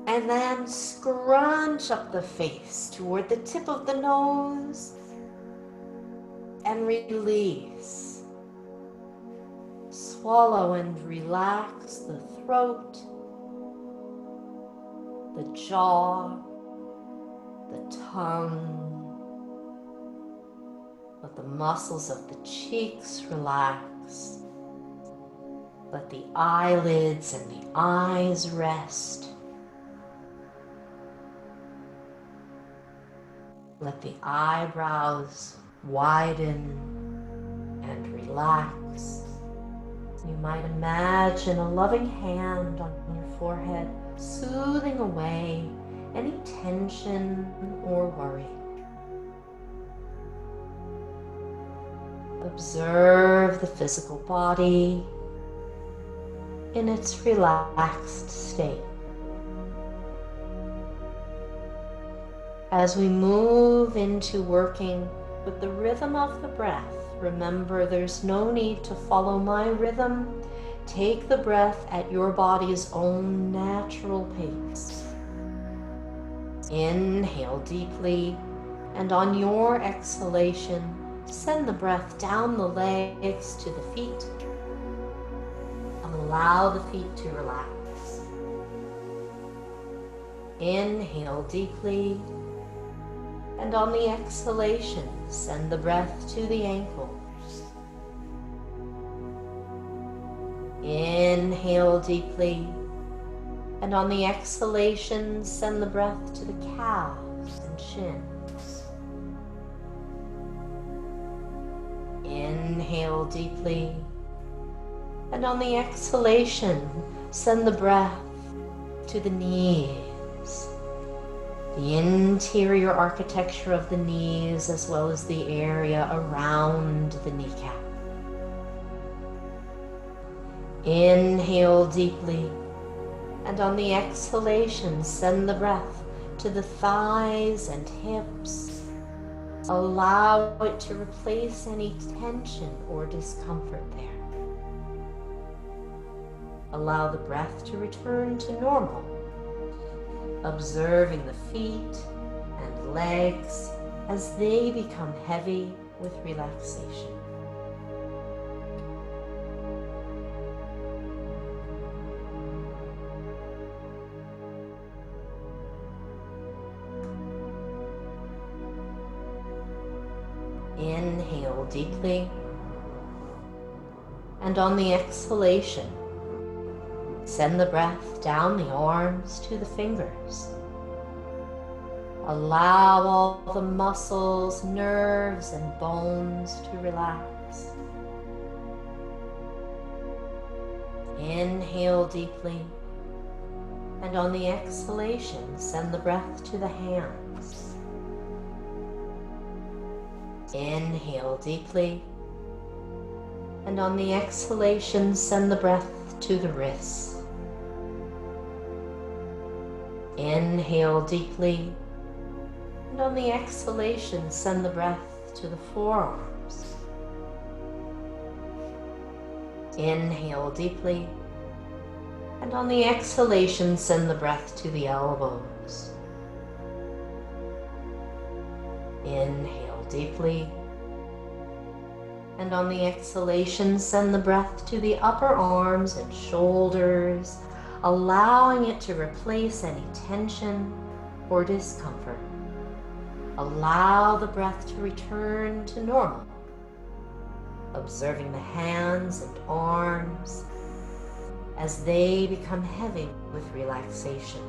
and then scrunch up the face toward the tip of the nose and release. Swallow and relax the throat, the jaw, the tongue. Let the muscles of the cheeks relax. Let the eyelids and the eyes rest. Let the eyebrows widen and relax. You might imagine a loving hand on your forehead, soothing away any tension or worry. Observe the physical body in its relaxed state. As we move into working with the rhythm of the breath, remember there's no need to follow my rhythm. Take the breath at your body's own natural pace. Inhale deeply, and on your exhalation, send the breath down the legs to the feet. Allow the feet to relax. Inhale deeply, and on the exhalation, send the breath to the ankles. Inhale deeply, and on the exhalation, send the breath to the calves and shins. Inhale deeply, and on the exhalation, send the breath to the knees, the interior architecture of the knees, as well as the area around the kneecap. Inhale deeply, and on the exhalation, send the breath to the thighs and hips. Allow it to replace any tension or discomfort there. Allow the breath to return to normal, observing the feet and legs as they become heavy with relaxation. Inhale deeply, and on the exhalation, send the breath down the arms to the fingers. Allow all the muscles, nerves, and bones to relax. Inhale deeply, and on the exhalation, send the breath to the hands. Inhale deeply, and on the exhalation, send the breath to the wrists. Inhale deeply, and on the exhalation, send the breath to the forearms. Inhale deeply, and on the exhalation, send the breath to the elbows. Inhale deeply, and on the exhalation, send the breath to the upper arms and shoulders, allowing it to replace any tension or discomfort. Allow the breath to return to normal, observing the hands and arms as they become heavy with relaxation.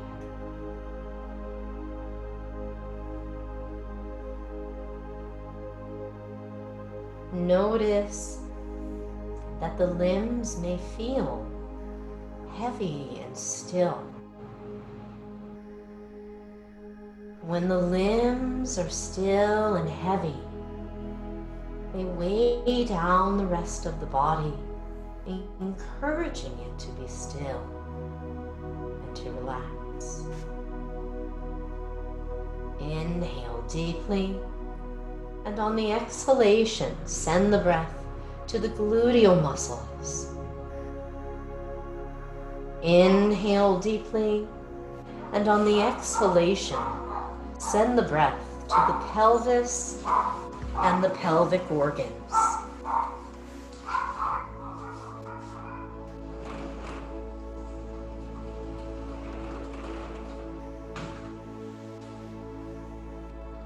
Notice that the limbs may feel heavy and still. When the limbs are still and heavy, they weigh down the rest of the body, encouraging it to be still and to relax. Inhale deeply, and on the exhalation, send the breath to the gluteal muscles. Inhale deeply, and on the exhalation, send the breath to the pelvis and the pelvic organs.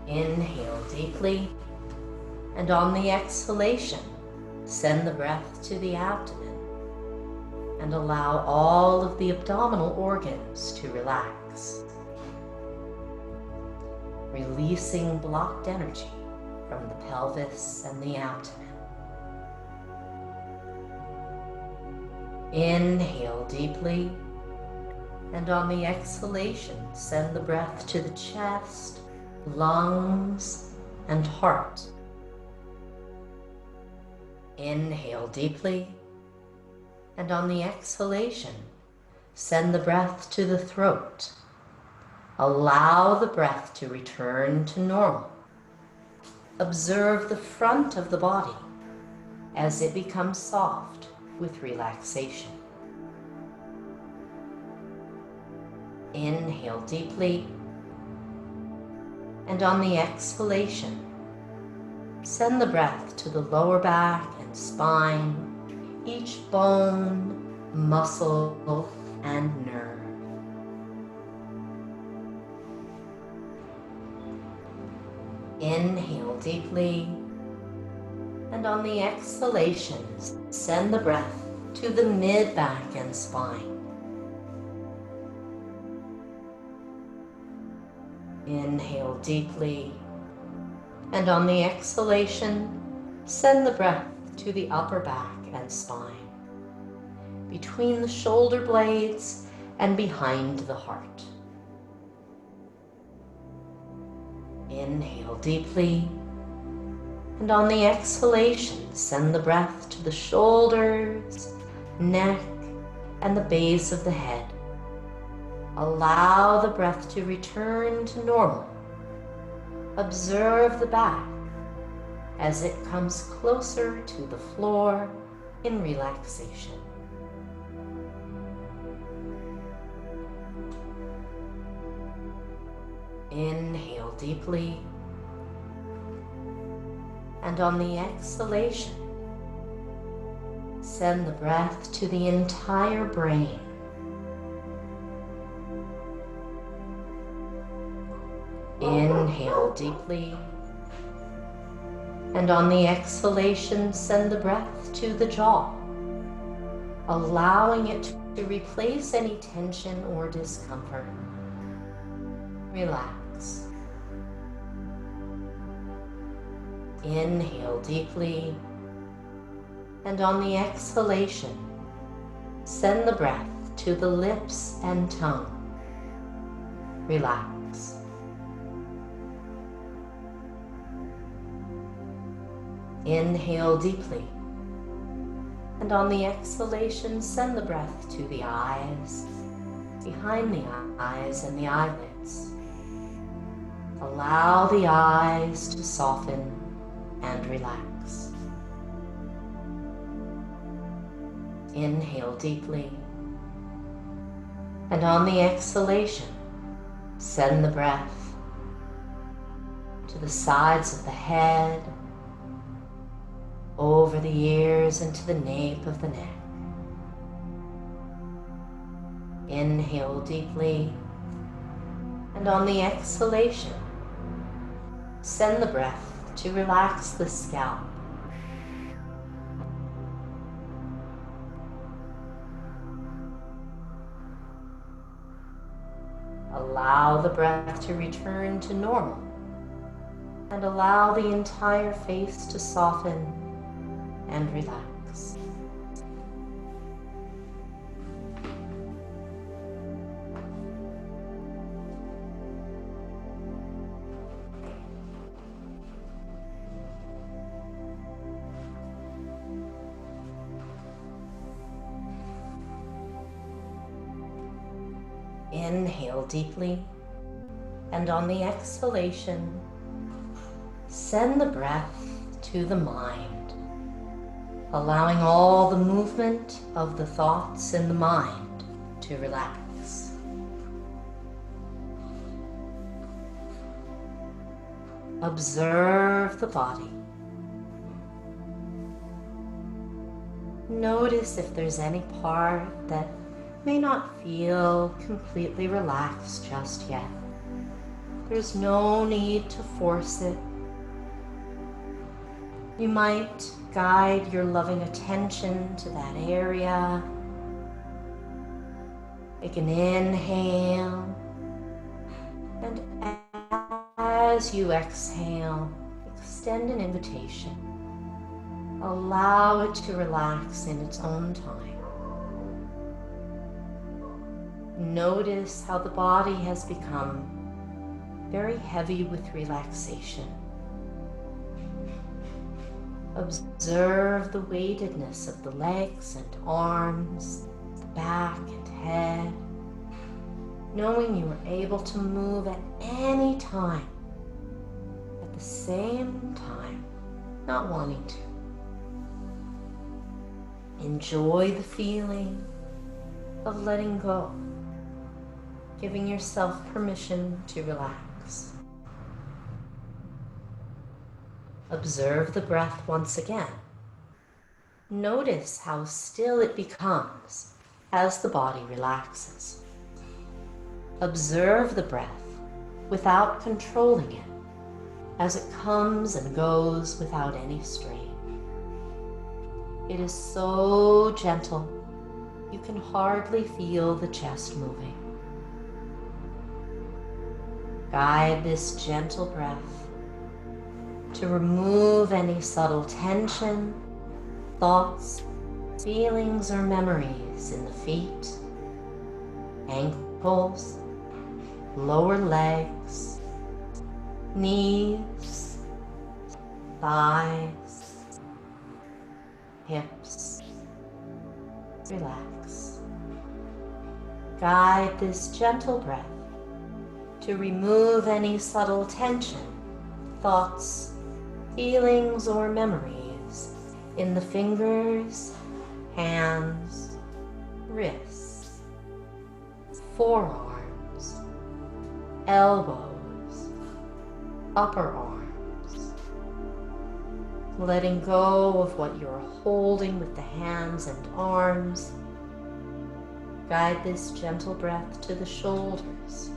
Inhale deeply, and on the exhalation, send the breath to the abdomen and allow all of the abdominal organs to relax, releasing blocked energy from the pelvis and the abdomen. Inhale deeply, and on the exhalation, send the breath to the chest, lungs, and heart. Inhale deeply, and on the exhalation, send the breath to the throat. Allow the breath to return to normal. Observe the front of the body as it becomes soft with relaxation. Inhale deeply, and on the exhalation, send the breath to the lower back and spine, each bone, muscle, and nerve. Inhale deeply, and on the exhalation, send the breath to the mid-back and spine. Inhale deeply, and on the exhalation, send the breath to the upper back and spine, between the shoulder blades and behind the heart. Inhale deeply, and on the exhalation, send the breath to the shoulders, neck, and the base of the head. Allow the breath to return to normal. Observe the back as it comes closer to the floor in relaxation. Inhale deeply, and on the exhalation, send the breath to the entire brain. Inhale deeply, and on the exhalation, send the breath to the jaw, allowing it to replace any tension or discomfort. Relax. Inhale deeply, and on the exhalation, send the breath to the lips and tongue. Relax. Inhale deeply, and on the exhalation, send the breath to the eyes, behind the eyes and the eyelids. Allow the eyes to soften and relax. Inhale deeply, and on the exhalation, send the breath to the sides of the head, over the ears and to the nape of the neck. Inhale deeply, and on the exhalation, send the breath to relax the scalp. Allow the breath to return to normal, and allow the entire face to soften and relax. Inhale deeply, and on the exhalation, send the breath to the mind, allowing all the movement of the thoughts in the mind to relax. Observe the body. Notice if there's any part that may not feel completely relaxed just yet. There's no need to force it. You might guide your loving attention to that area. Take an inhale, and as you exhale, extend an invitation. Allow it to relax in its own time. Notice how the body has become very heavy with relaxation. Observe the weightedness of the legs and arms, the back and head, knowing you are able to move at any time, at the same time, not wanting to. Enjoy the feeling of letting go, giving yourself permission to relax. Observe the breath once again. Notice how still it becomes as the body relaxes. Observe the breath without controlling it, as it comes and goes without any strain. It is so gentle, you can hardly feel the chest moving. Guide this gentle breath to remove any subtle tension, thoughts, feelings, or memories in the feet, ankles, lower legs, knees, thighs, hips. Relax. Guide this gentle breath to remove any subtle tension, thoughts, feelings, or memories in the fingers, hands, wrists, forearms, elbows, upper arms. Letting go of what you're holding with the hands and arms. Guide this gentle breath to the shoulders,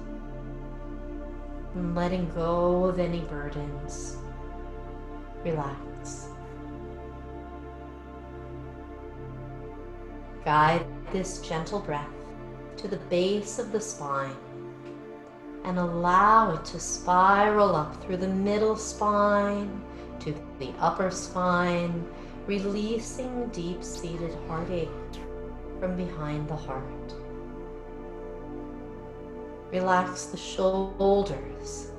and letting go of any burdens. Relax. Guide this gentle breath to the base of the spine and allow it to spiral up through the middle spine to the upper spine, releasing deep-seated heartache from behind the heart. Relax the shoulders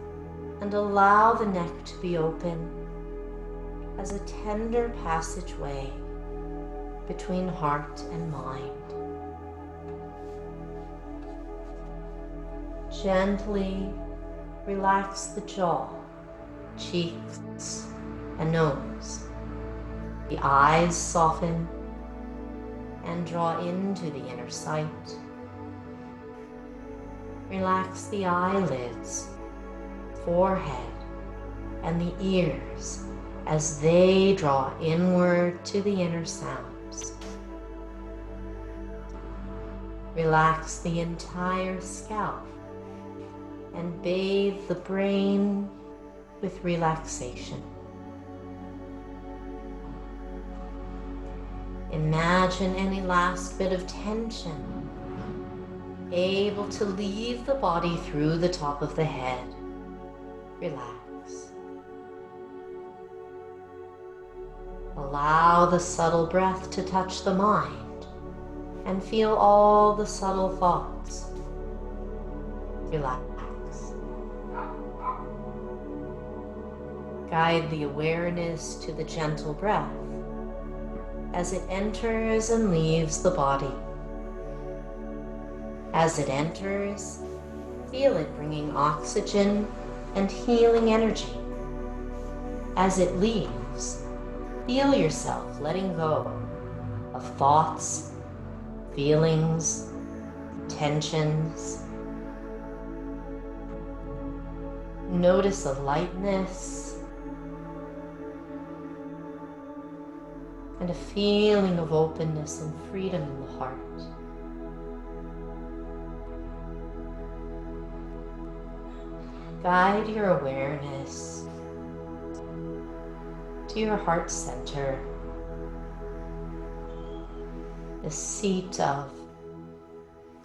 and allow the neck to be open as a tender passageway between heart and mind. Gently relax the jaw, cheeks, and nose. The eyes soften and draw into the inner sight. Relax the eyelids, forehead, and the ears as they draw inward to the inner sounds. Relax the entire scalp and bathe the brain with relaxation. Imagine any last bit of tension able to leave the body through the top of the head. Relax. Allow the subtle breath to touch the mind and feel all the subtle thoughts. Relax. Guide the awareness to the gentle breath as it enters and leaves the body. As it enters, feel it bringing oxygen and healing energy. As it leaves, feel yourself letting go of thoughts, feelings, tensions. Notice a lightness and a feeling of openness and freedom in the heart. Guide your awareness to your heart center, the seat of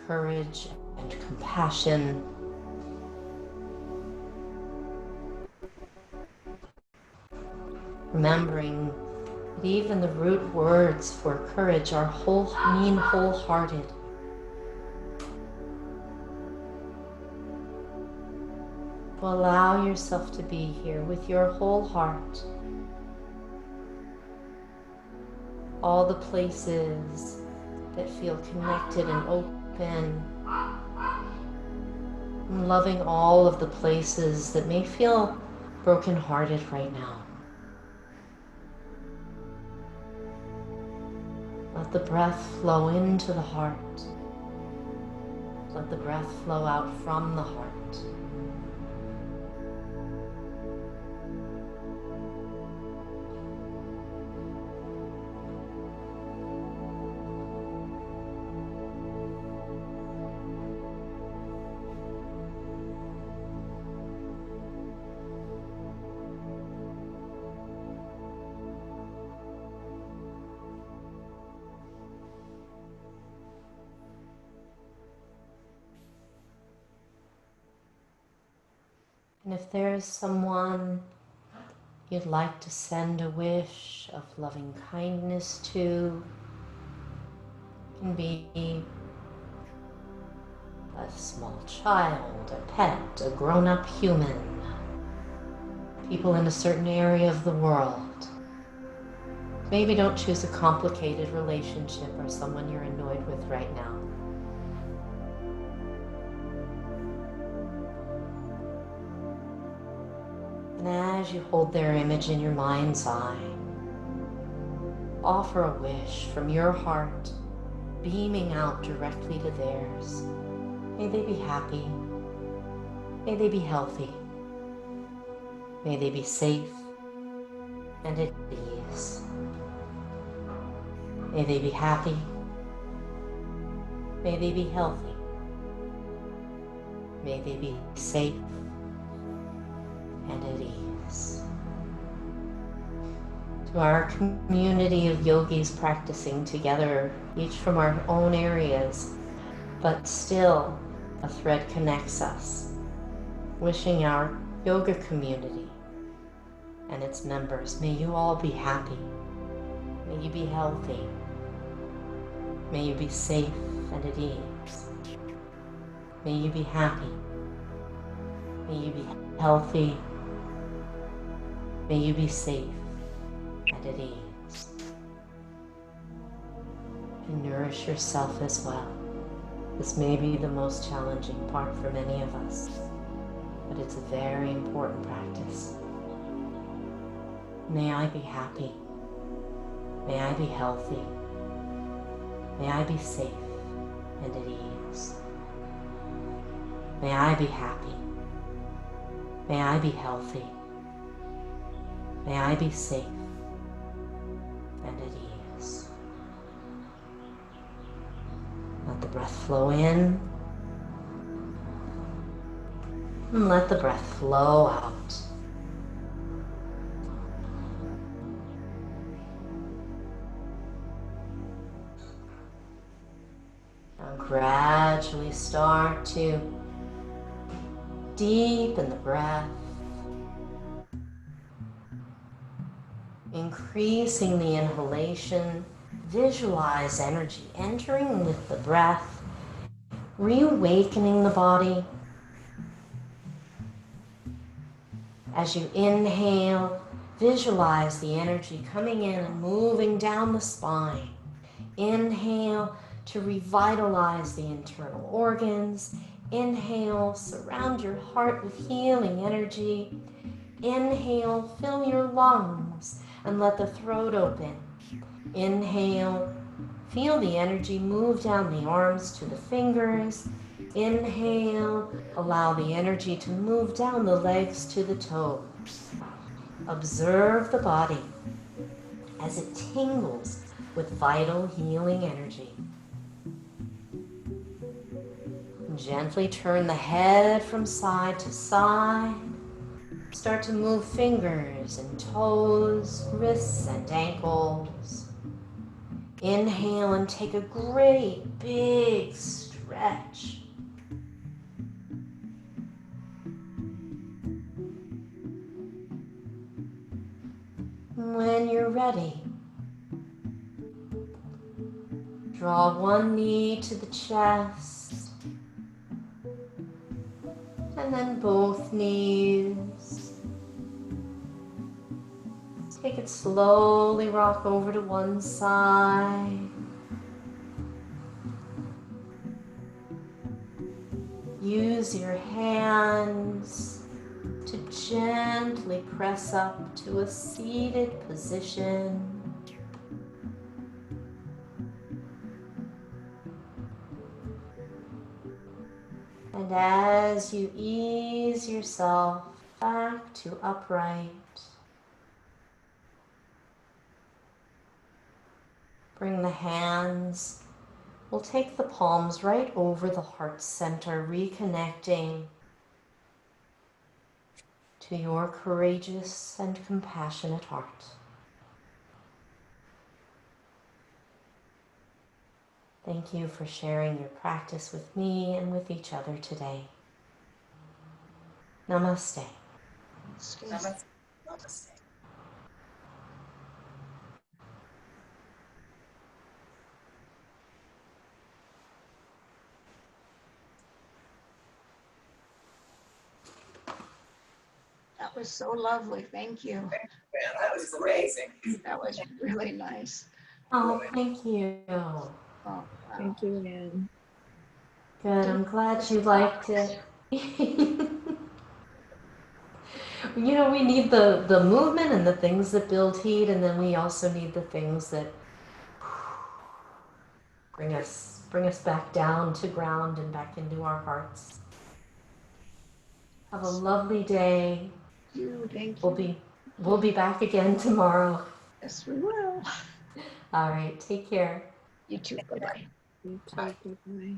courage and compassion. Remembering that even the root words for courage are mean wholehearted. Allow yourself to be here with your whole heart. All the places that feel connected and open. And loving all of the places that may feel brokenhearted right now. Let the breath flow into the heart. Let the breath flow out from the heart. And if there is someone you'd like to send a wish of loving kindness to, it can be a small child, a pet, a grown-up human, people in a certain area of the world. Maybe don't choose a complicated relationship or someone you're annoyed with right now. And as you hold their image in your mind's eye, offer a wish from your heart, beaming out directly to theirs. May they be happy. May they be healthy. May they be safe and at ease. May they be happy. May they be healthy. May they be safe and at ease. To our community of yogis practicing together, each from our own areas, but still a thread connects us. Wishing our yoga community and its members, may you all be happy. May you be healthy. May you be safe and at ease. May you be happy. May you be healthy. May you be safe and at ease. And nourish yourself as well. This may be the most challenging part for many of us, but it's a very important practice. May I be happy. May I be healthy. May I be safe and at ease. May I be happy. May I be healthy. May I be safe and at ease. Let the breath flow in and let the breath flow out. Now gradually start to deepen the breath, increasing the inhalation. Visualize energy entering with the breath, reawakening the body. As you inhale, visualize the energy coming in and moving down the spine. Inhale to revitalize the internal organs. Inhale, surround your heart with healing energy. Inhale, fill your lungs and let the throat open. Inhale, feel the energy move down the arms to the fingers. Inhale, allow the energy to move down the legs to the toes. Observe the body as it tingles with vital healing energy. Gently turn the head from side to side. Start to move fingers and toes, wrists and ankles. Inhale and take a great big stretch. When you're ready, draw one knee to the chest and then both knees. Take it slowly, rock over to one side. Use your hands to gently press up to a seated position. And as you ease yourself back to upright, bring the hands. We'll take the palms right over the heart center, reconnecting to your courageous and compassionate heart. Thank you for sharing your practice with me and with each other today. Namaste. Namaste. Namaste. That was so lovely. Thank you. That was amazing. That was really nice. Oh, thank you. Oh, wow. Thank you, Anne. Good, I'm glad you liked it. You know, we need the movement and the things that build heat, and then we also need the things that bring us back down to ground and back into our hearts. Have a lovely day. Thank you. We'll be back again tomorrow. Yes, we will. All right, take care. You too. Bye-bye. You too. Bye-bye.